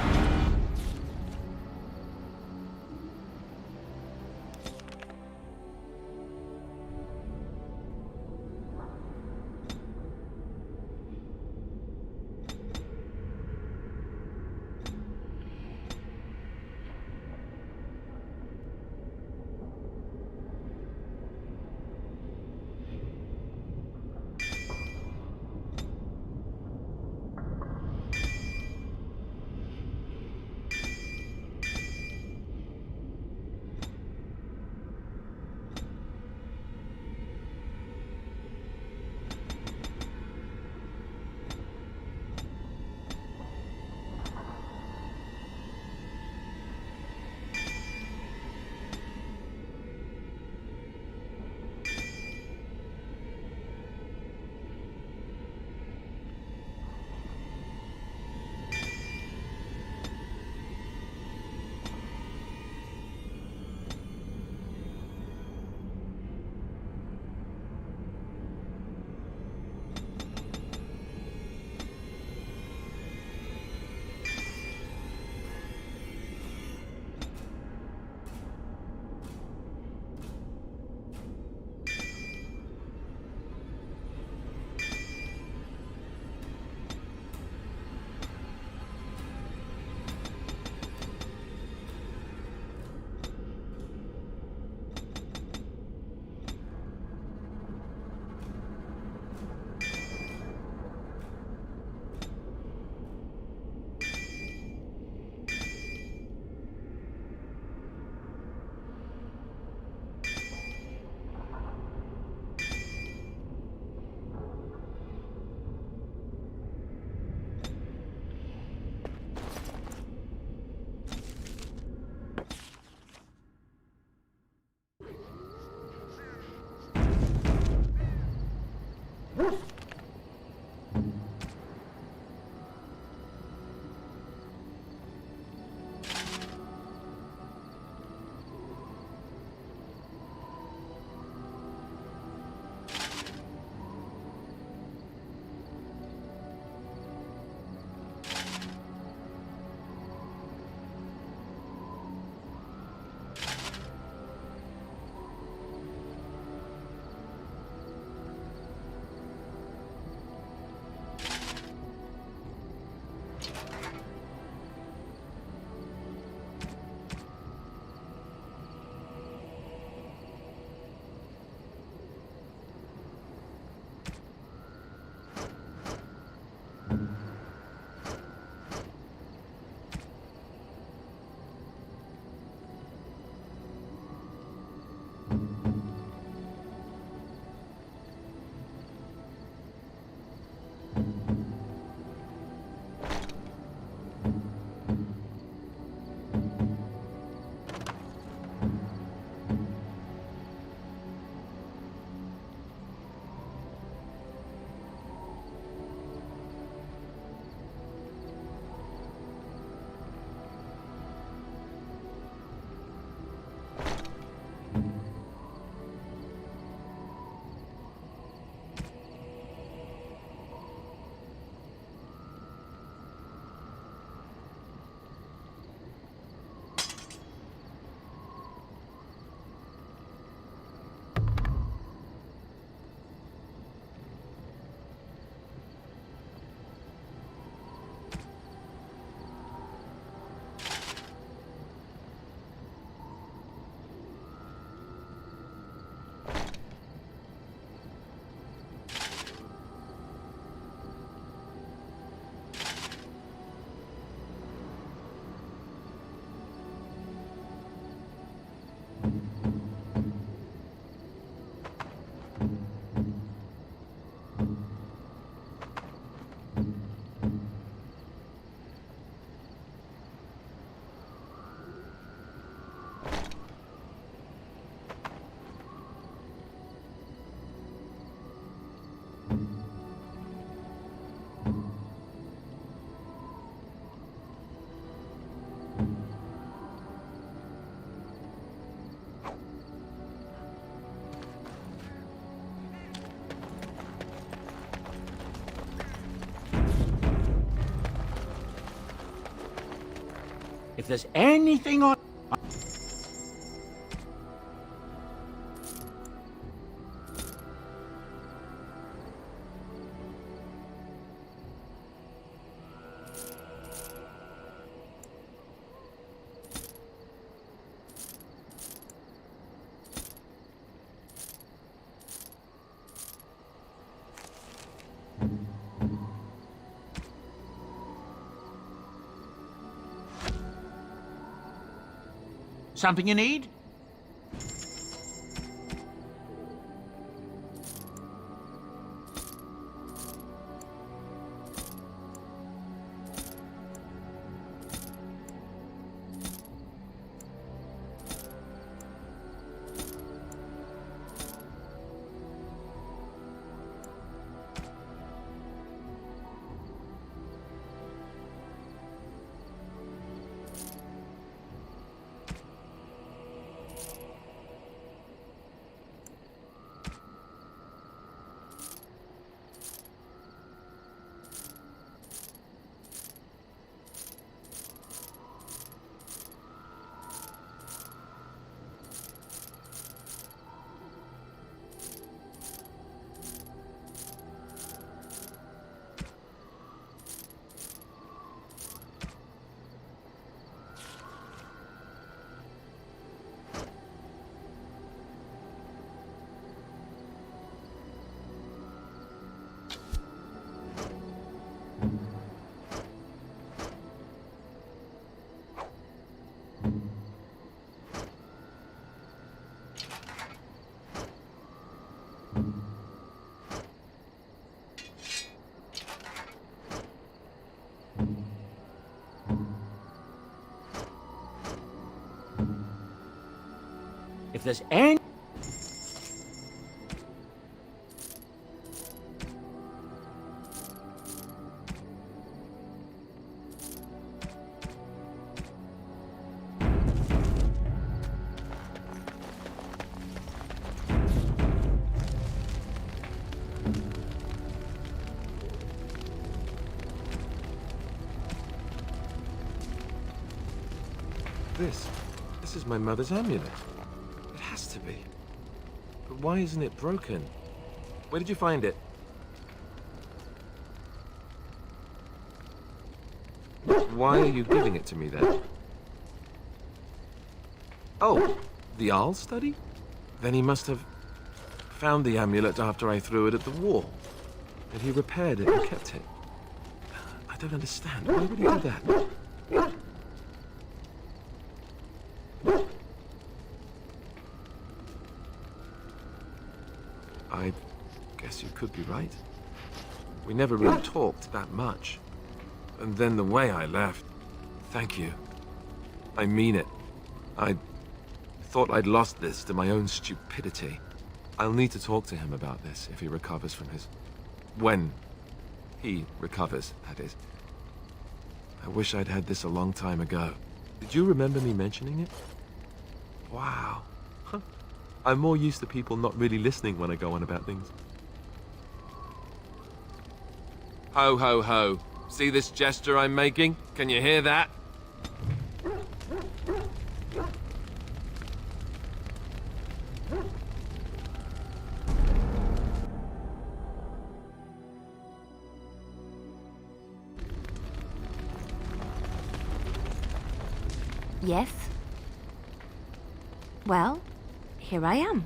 If there's anything on... Something you need? If there's any... This is my mother's amulet. It has to be. But why isn't it broken? Where did you find it? Why are you giving it to me then? Oh, the Arl study? Then he must have found the amulet after I threw it at the wall. And he repaired it and kept it. I don't understand. Why would he do that? I guess you could be right. We never really talked that much. And then the way I left... Thank you. I mean it. I thought I'd lost this to my own stupidity. I'll need to talk to him about this if he recovers from his... When he recovers, that is. I wish I'd had this a long time ago. Did you remember me mentioning it? Wow. Huh. I'm more used to people not really listening when I go on about things. Ho, ho, ho. See this gesture I'm making? Can you hear that? Yes? Well, here I am.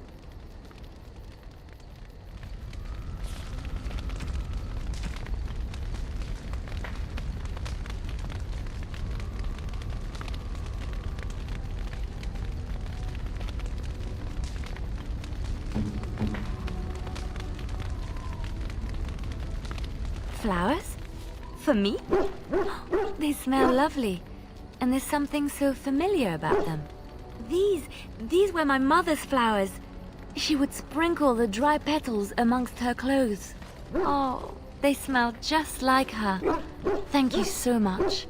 Flowers? For me? They smell lovely. And there's something so familiar about them. These were my mother's flowers. She would sprinkle the dry petals amongst her clothes. Oh, they smell just like her. Thank you so much.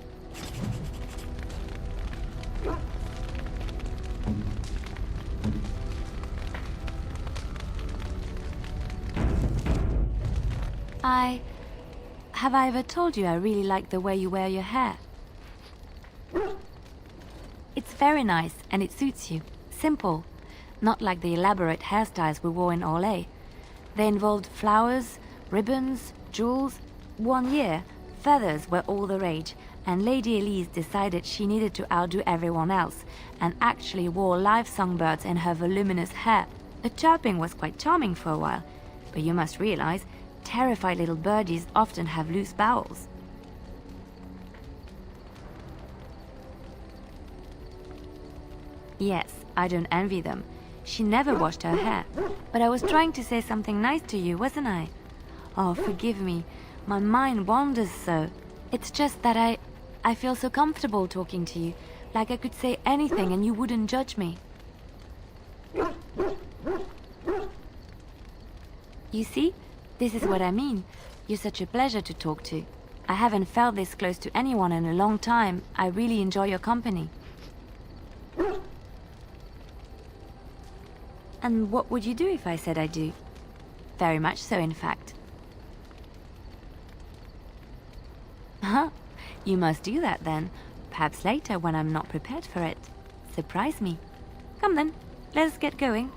Have I ever told you I really like the way you wear your hair? It's very nice, and it suits you. Simple. Not like the elaborate hairstyles we wore in Orlais. They involved flowers, ribbons, jewels. 1 year, feathers were all the rage, and Lady Elise decided she needed to outdo everyone else, and actually wore live songbirds in her voluminous hair. The chirping was quite charming for a while, but you must realize, terrified little birdies often have loose bowels. Yes, I don't envy them. She never washed her hair. But I was trying to say something nice to you, wasn't I? Oh, forgive me. My mind wanders so. It's just that I feel so comfortable talking to you, like I could say anything and you wouldn't judge me. You see? This is what I mean. You're such a pleasure to talk to. I haven't felt this close to anyone in a long time. I really enjoy your company. And what would you do if I said I do? Very much so, in fact. Huh? You must do that then. Perhaps later when I'm not prepared for it. Surprise me. Come then, let us get going.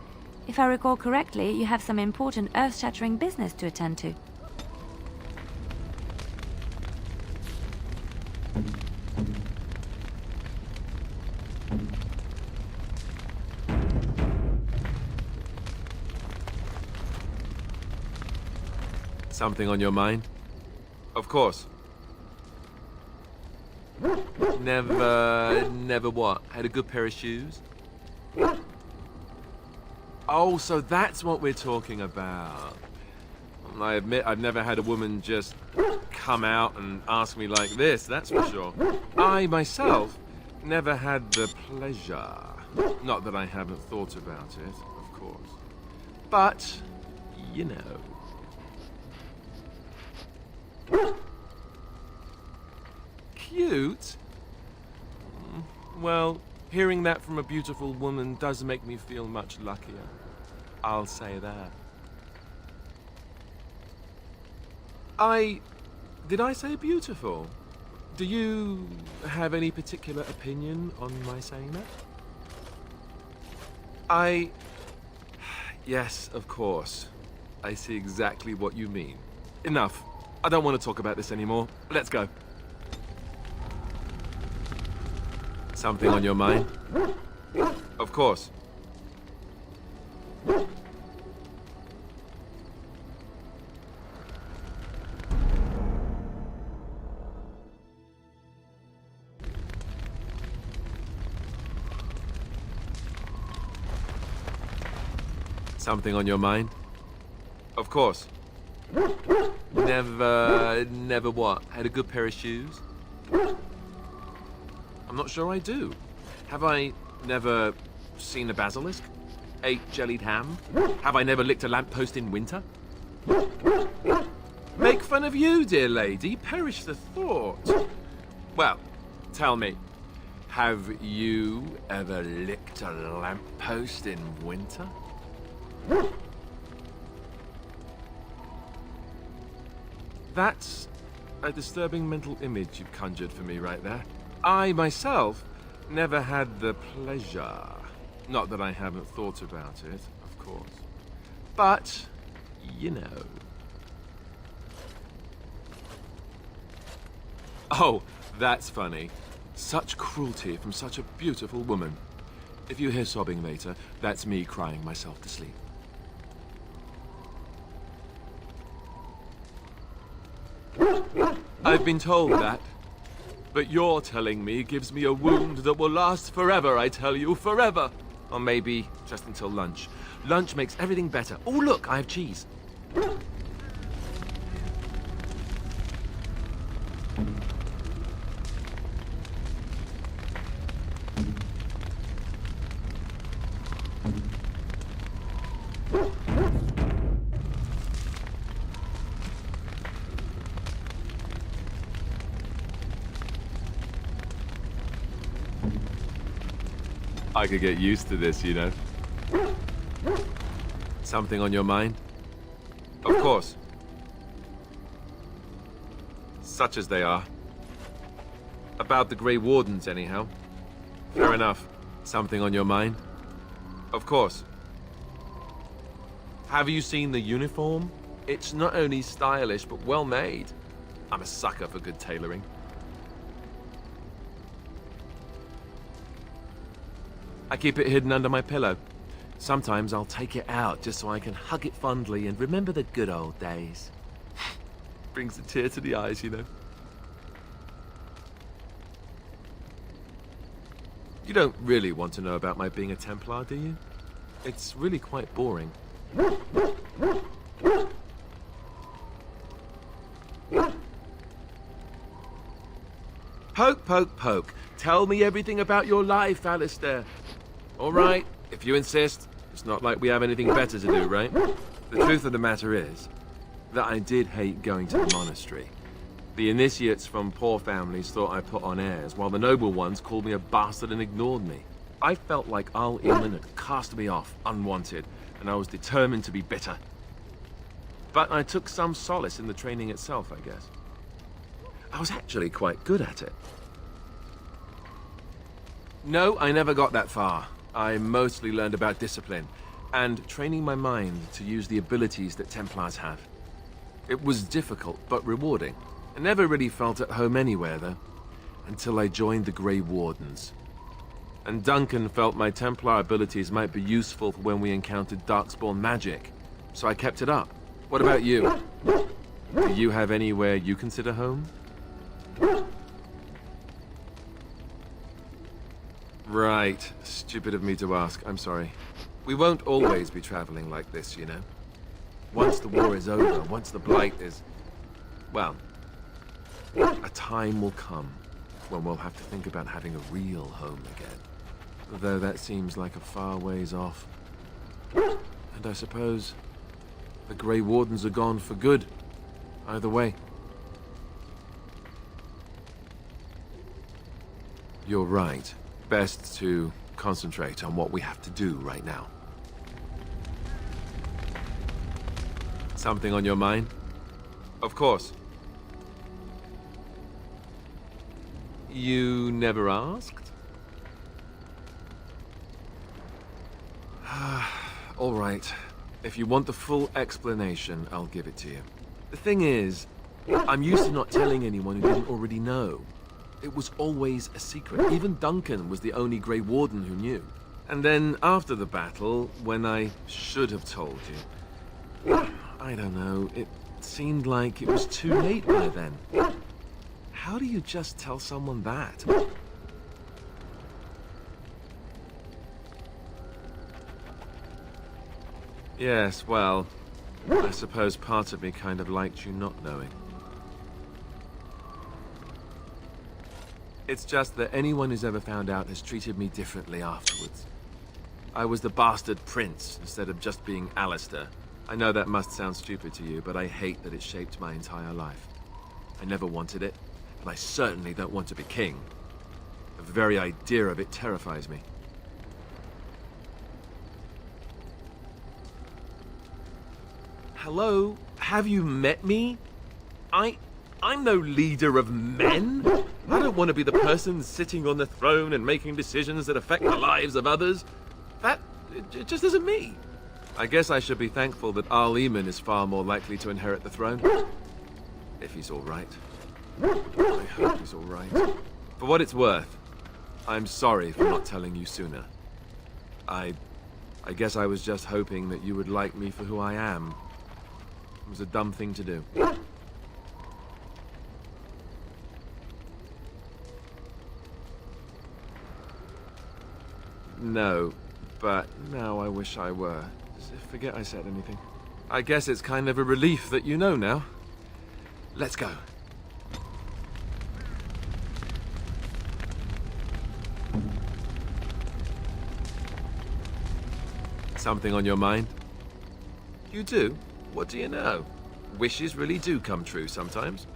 If I recall correctly, you have some important earth-shattering business to attend to. Something on your mind? Of course. Never what? Had a good pair of shoes? Oh, so that's what we're talking about. I admit I've never had a woman just come out and ask me like this, that's for sure. I, myself, never had the pleasure. Not that I haven't thought about it, of course. But, you know. Cute? Well, hearing that from a beautiful woman does make me feel much luckier. I'll say that. Did I say beautiful? Do you have any particular opinion on my saying that? Yes, of course. I see exactly what you mean. Enough. I don't want to talk about this anymore. Let's go. Something on your mind? Of course. Something on your mind? Of course. Never what? Had a good pair of shoes? I'm not sure I do. Have I never seen a basilisk? Ate jellied ham? Have I never licked a lamppost in winter? Make fun of you, dear lady. Perish the thought. Well, tell me, have you ever licked a lamppost in winter? That's a disturbing mental image you've conjured for me right there. I, myself, never had the pleasure. Not that I haven't thought about it, of course. But, you know. Oh, that's funny. Such cruelty from such a beautiful woman. If you hear sobbing later, that's me crying myself to sleep. I've been told that. But you're telling me gives me a wound that will last forever, I tell you, forever. Or maybe just until lunch. Lunch makes everything better. Oh, look, I have cheese. I could get used to this, you know. Something on your mind? Of course. Such as they are. About the Grey Wardens, anyhow. Fair enough. Something on your mind? Of course. Have you seen the uniform? It's not only stylish, but well made. I'm a sucker for good tailoring. I keep it hidden under my pillow. Sometimes I'll take it out just so I can hug it fondly and remember the good old days. Brings a tear to the eyes, you know. You don't really want to know about my being a Templar, do you? It's really quite boring. Poke, poke, poke. Tell me everything about your life, Allister. All right, if you insist. It's not like we have anything better to do, right? The truth of the matter is that I did hate going to the monastery. The initiates from poor families thought I put on airs, while the noble ones called me a bastard and ignored me. I felt like Al Eamon had cast me off, unwanted, and I was determined to be bitter. But I took some solace in the training itself, I guess. I was actually quite good at it. No, I never got that far. I mostly learned about discipline, and training my mind to use the abilities that Templars have. It was difficult, but rewarding. I never really felt at home anywhere, though, until I joined the Grey Wardens. And Duncan felt my Templar abilities might be useful for when we encountered Darkspawn magic, so I kept it up. What about you? Do you have anywhere you consider home? Right. Stupid of me to ask. I'm sorry. We won't always be traveling like this, you know. Once the war is over, once the Blight is... well, a time will come when we'll have to think about having a real home again. Though that seems like a far ways off. And I suppose the Grey Wardens are gone for good. Either way. You're right. Best to concentrate on what we have to do right now. Something on your mind? Of course. You never asked? All right. If you want the full explanation, I'll give it to you. The thing is, I'm used to not telling anyone who didn't already know. It was always a secret. Even Duncan was the only Grey Warden who knew. And then after the battle, when I should have told you, I don't know, it seemed like it was too late by then. How do you just tell someone that? Yes, well, I suppose part of me kind of liked you not knowing. It's just that anyone who's ever found out has treated me differently afterwards. I was the bastard prince instead of just being Allister. I know that must sound stupid to you, but I hate that it shaped my entire life. I never wanted it, and I certainly don't want to be king. The very idea of it terrifies me. Hello? Have you met me? I'm no leader of men. I don't want to be the person sitting on the throne and making decisions that affect the lives of others. That just isn't me. I guess I should be thankful that Al Eamon is far more likely to inherit the throne. If he's all right. I hope he's all right. For what it's worth, I'm sorry for not telling you sooner. I guess I was just hoping that you would like me for who I am. It was a dumb thing to do. No, but now I wish I were. Forget I said anything. I guess it's kind of a relief that you know now. Let's go. Something on your mind? You do? What do you know? Wishes really do come true sometimes.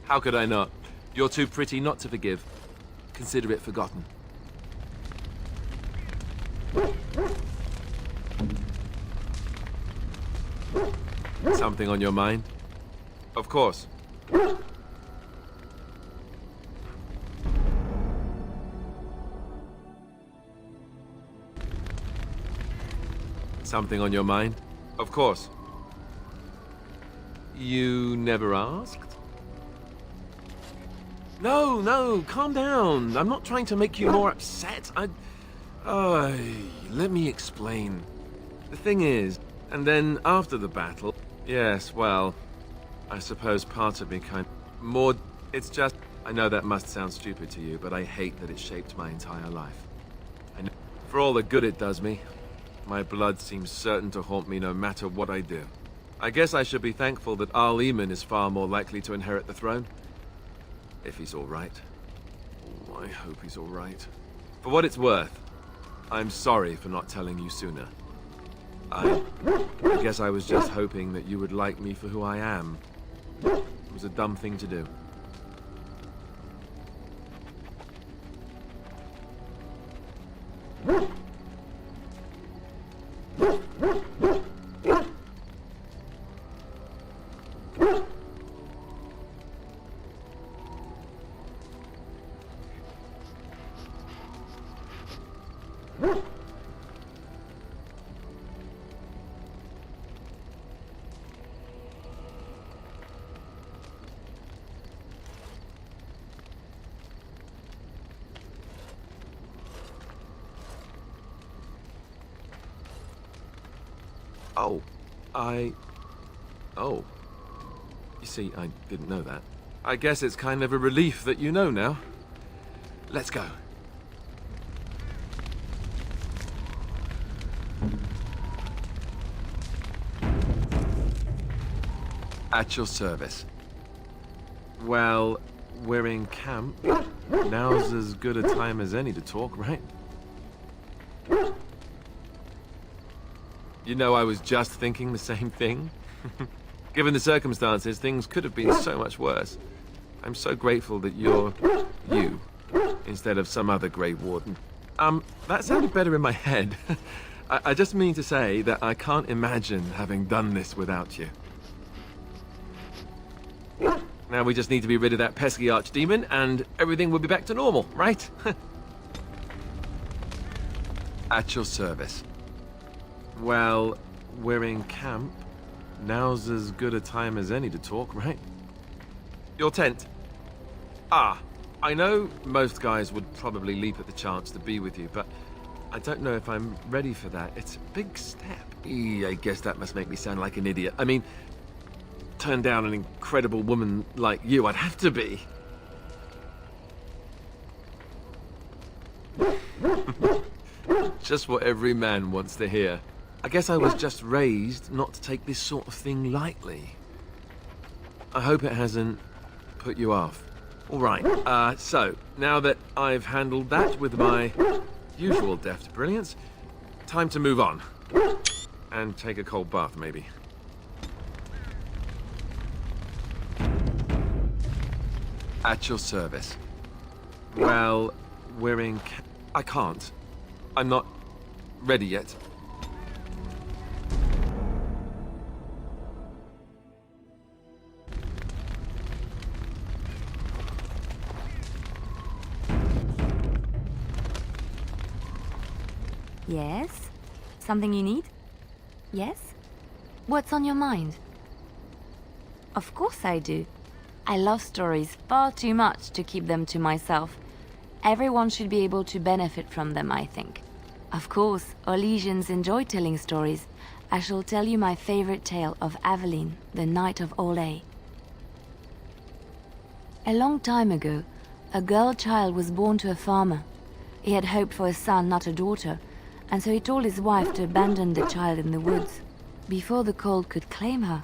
How could I not? You're too pretty not to forgive. Consider it forgotten. Something on your mind? Of course. something on your mind? Of course. You never asked? No, no, calm down. I'm not trying to make you more upset. Let me explain. The thing is, and then after the battle, yes, well, I suppose part of me more, it's just, I know that must sound stupid to you, but I hate that it shaped my entire life. I know, for all the good it does me, my blood seems certain to haunt me no matter what I do. I guess I should be thankful that Al-Eman is far more likely to inherit the throne. If he's all right. Oh, I hope he's all right. For what it's worth, I'm sorry for not telling you sooner. I guess I was just hoping that you would like me for who I am. It was a dumb thing to do. Oh. You see, I didn't know that. I guess it's kind of a relief that you know now. Let's go. At your service. Well, we're in camp. Now's as good a time as any to talk, right? You know, I was just thinking the same thing. Given the circumstances, things could have been so much worse. I'm so grateful that you're you, instead of some other Grey Warden. That sounded better in my head. I just mean to say that I can't imagine having done this without you. Now we just need to be rid of that pesky archdemon, and everything will be back to normal, right? At your service. Well, we're in camp. Now's as good a time as any to talk, right? Your tent. Ah, I know most guys would probably leap at the chance to be with you, but I don't know if I'm ready for that. It's a big step. I guess that must make me sound like an idiot. I mean, turn down an incredible woman like you, I'd have to be. Just what every man wants to hear. I guess I was just raised not to take this sort of thing lightly. I hope it hasn't put you off. All right, so, now that I've handled that with my usual deft brilliance, time to move on. And take a cold bath, maybe. At your service. Well, we're in I can't. I'm not ready yet. Yes? Something you need? Yes? What's on your mind? Of course I do. I love stories far too much to keep them to myself. Everyone should be able to benefit from them, I think. Of course, Orlesians enjoy telling stories. I shall tell you my favorite tale of Aveline, the Knight of Orlais. A long time ago, a girl child was born to a farmer. He had hoped for a son, not a daughter, and so he told his wife to abandon the child in the woods. Before the cold could claim her,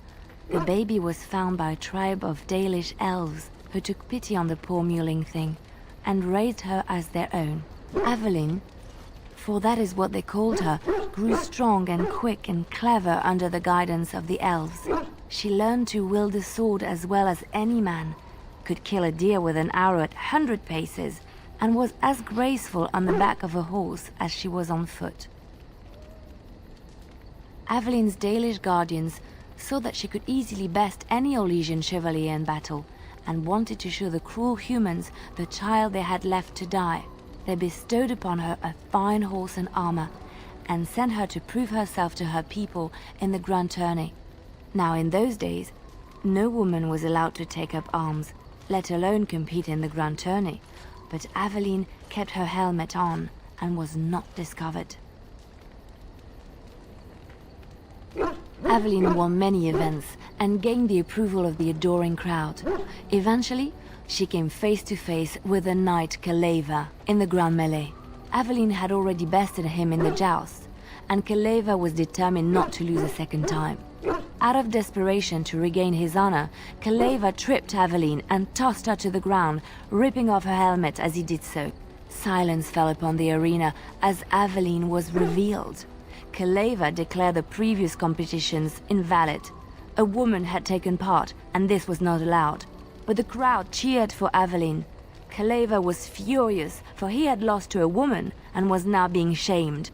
the baby was found by a tribe of Dalish elves who took pity on the poor mewling thing and raised her as their own. Aveline, for that is what they called her, grew strong and quick and clever under the guidance of the elves. She learned to wield the sword as well as any man, could kill a deer with an arrow at 100 paces, and was as graceful on the back of a horse as she was on foot. Aveline's Dalish guardians saw that she could easily best any Orlesian chevalier in battle, and wanted to show the cruel humans the child they had left to die. They bestowed upon her a fine horse and armor, and sent her to prove herself to her people in the Grand Tourney. Now, in those days, no woman was allowed to take up arms, let alone compete in the Grand Tourney, but Aveline kept her helmet on and was not discovered. Aveline won many events and gained the approval of the adoring crowd. Eventually, she came face to face with the knight Kaleva in the Grand Melee. Aveline had already bested him in the joust, and Kaleva was determined not to lose a second time. Out of desperation to regain his honor, Kaleva tripped Aveline and tossed her to the ground, ripping off her helmet as he did so. Silence fell upon the arena as Aveline was revealed. Kaleva declared the previous competitions invalid. A woman had taken part, and this was not allowed. But the crowd cheered for Aveline. Kaleva was furious, for he had lost to a woman and was now being shamed.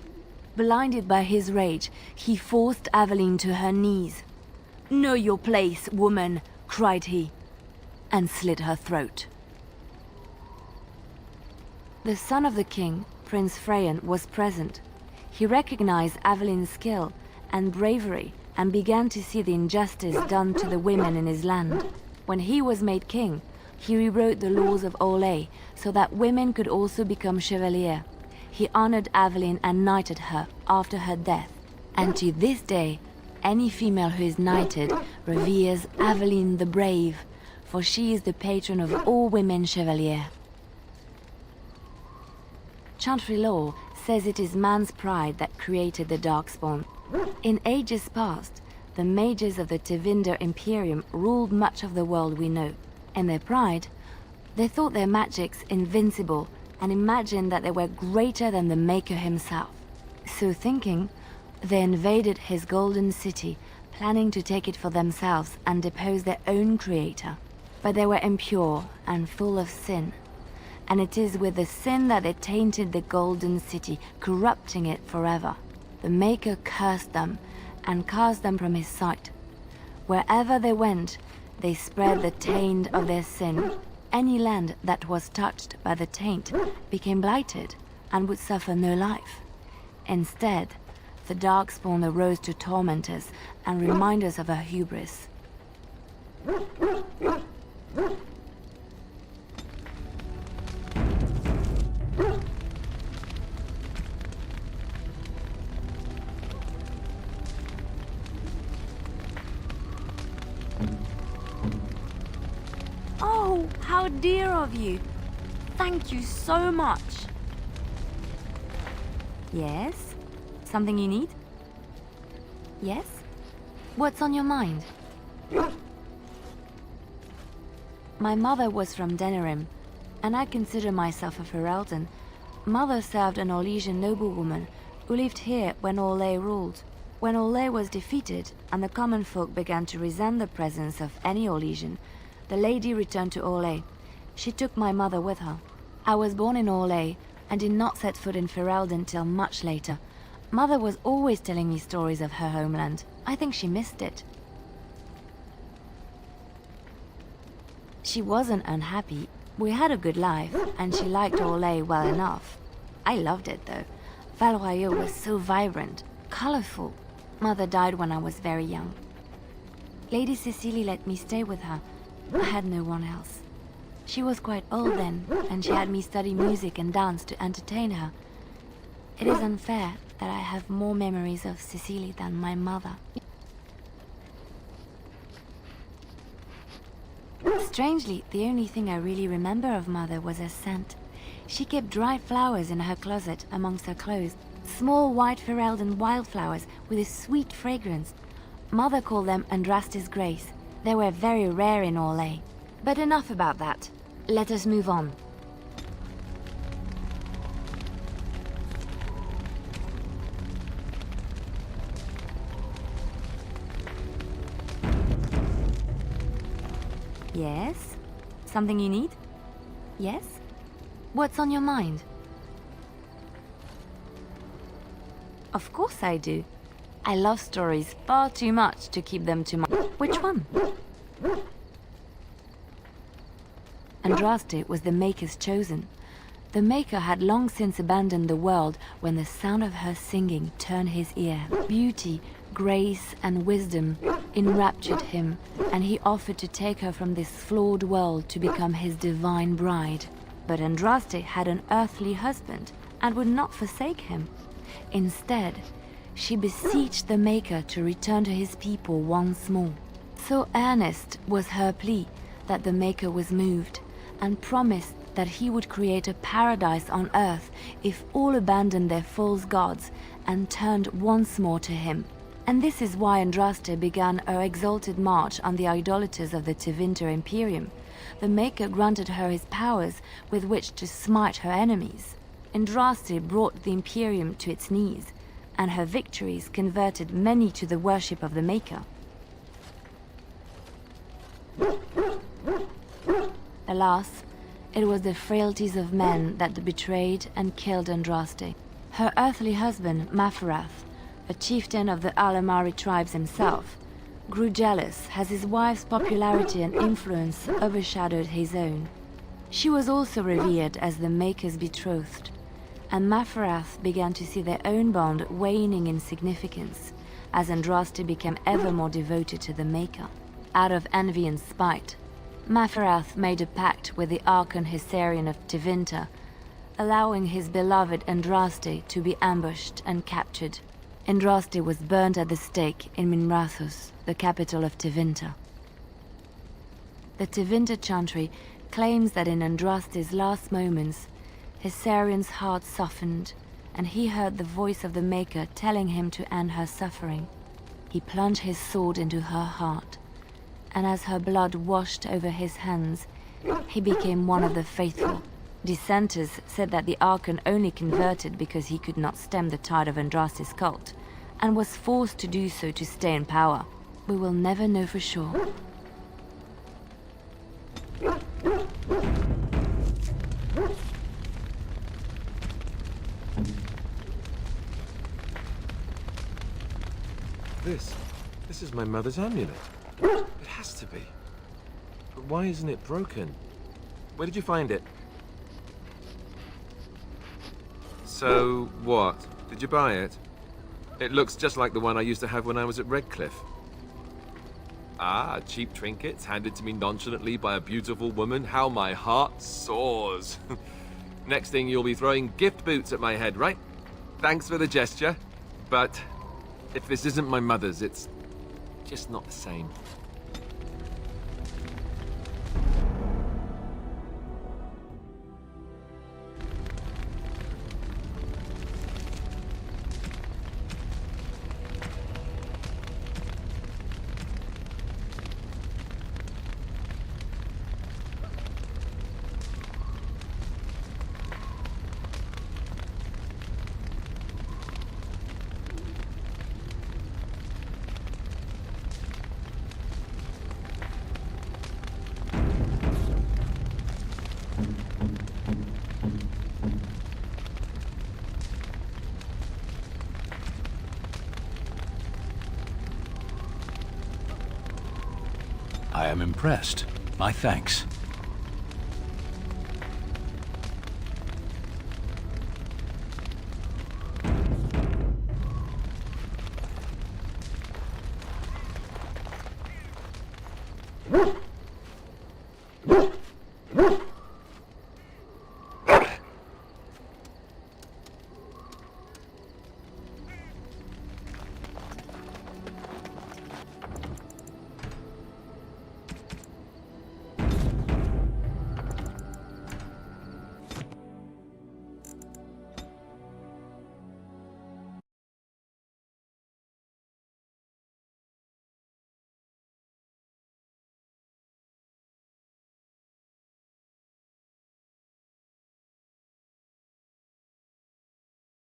Blinded by his rage, he forced Aveline to her knees. "Know your place, woman," cried he, and slit her throat. The son of the king, Prince Freyan, was present. He recognized Aveline's skill and bravery and began to see the injustice done to the women in his land. When he was made king, he rewrote the laws of Orlais so that women could also become chevalier. He honored Aveline and knighted her after her death. And to this day, any female who is knighted reveres Aveline the Brave, for she is the patron of all women chevalier. Chantry law says it is man's pride that created the Darkspawn. In ages past, the mages of the Tevinder Imperium ruled much of the world we know. In their pride, they thought their magics invincible and imagined that they were greater than the Maker himself. So thinking, they invaded his golden city, planning to take it for themselves and depose their own creator. But they were impure and full of sin. And it is with the sin that they tainted the golden city, corrupting it forever. The Maker cursed them and cast them from his sight. Wherever they went, they spread the taint of their sin. Any land that was touched by the taint became blighted and would suffer no life. Instead, the Darkspawn arose to torment us and remind us of our hubris. Oh, how dear of you. Thank you so much. Yes? Something you need? Yes? What's on your mind? My mother was from Denerim, and I consider myself a Ferelden. Mother served an Orlesian noblewoman who lived here when Orlais ruled. When Orlais was defeated and the common folk began to resent the presence of any Orlesian, the lady returned to Orlais. She took my mother with her. I was born in Orlais and did not set foot in Ferelden till much later. Mother was always telling me stories of her homeland. I think she missed it. She wasn't unhappy. We had a good life, and she liked Orlais well enough. I loved it, though. Val Royeaux was so vibrant, colorful. Mother died when I was very young. Lady Cecily let me stay with her. I had no one else. She was quite old then, and she had me study music and dance to entertain her. It is unfair that I have more memories of Cecily than my mother. Strangely, the only thing I really remember of Mother was her scent. She kept dried flowers in her closet amongst her clothes. Small white Ferelden wildflowers with a sweet fragrance. Mother called them Andrastis Grace. They were very rare in Orlais. But enough about that. Let us move on. Yes? Something you need? Yes? What's on your mind? Of course I do. I love stories far too much to keep them to myself. Which one? Andraste was the Maker's chosen. The Maker had long since abandoned the world when the sound of her singing turned his ear. Beauty, grace, and wisdom enraptured him, and he offered to take her from this flawed world to become his divine bride. But Andraste had an earthly husband and would not forsake him. Instead, she beseeched the Maker to return to his people once more. So earnest was her plea that the Maker was moved, and promised that he would create a paradise on earth if all abandoned their false gods and turned once more to him. And this is why Andraste began her exalted march on the idolaters of the Tevinter Imperium. The Maker granted her his powers with which to smite her enemies. Andraste brought the Imperium to its knees, and her victories converted many to the worship of the Maker. Alas, it was the frailties of men that betrayed and killed Andraste. Her earthly husband, Maferath, a chieftain of the Alamari tribes himself, grew jealous as his wife's popularity and influence overshadowed his own. She was also revered as the Maker's betrothed, and Maferath began to see their own bond waning in significance as Andraste became ever more devoted to the Maker. Out of envy and spite, Maferath made a pact with the Archon Hyserian of Tevinter, allowing his beloved Andraste to be ambushed and captured. Andraste was burned at the stake in Minrathous, the capital of Tevinter. The Tevinter Chantry claims that in Andraste's last moments, Hyserian's heart softened, and he heard the voice of the Maker telling him to end her suffering. He plunged his sword into her heart, and as her blood washed over his hands, he became one of the faithful. Dissenters said that the Archon only converted because he could not stem the tide of Andraste's cult, and was forced to do so to stay in power. We will never know for sure. This is my mother's amulet. It has to be. But why isn't it broken? Where did you find it? So, what? Did you buy it? It looks just like the one I used to have when I was at Redcliffe. Ah, cheap trinkets handed to me nonchalantly by a beautiful woman. How my heart soars. Next thing you'll be throwing gift boots at my head, right? Thanks for the gesture. But if this isn't my mother's, it's just not the same. I am impressed. My thanks. Woo!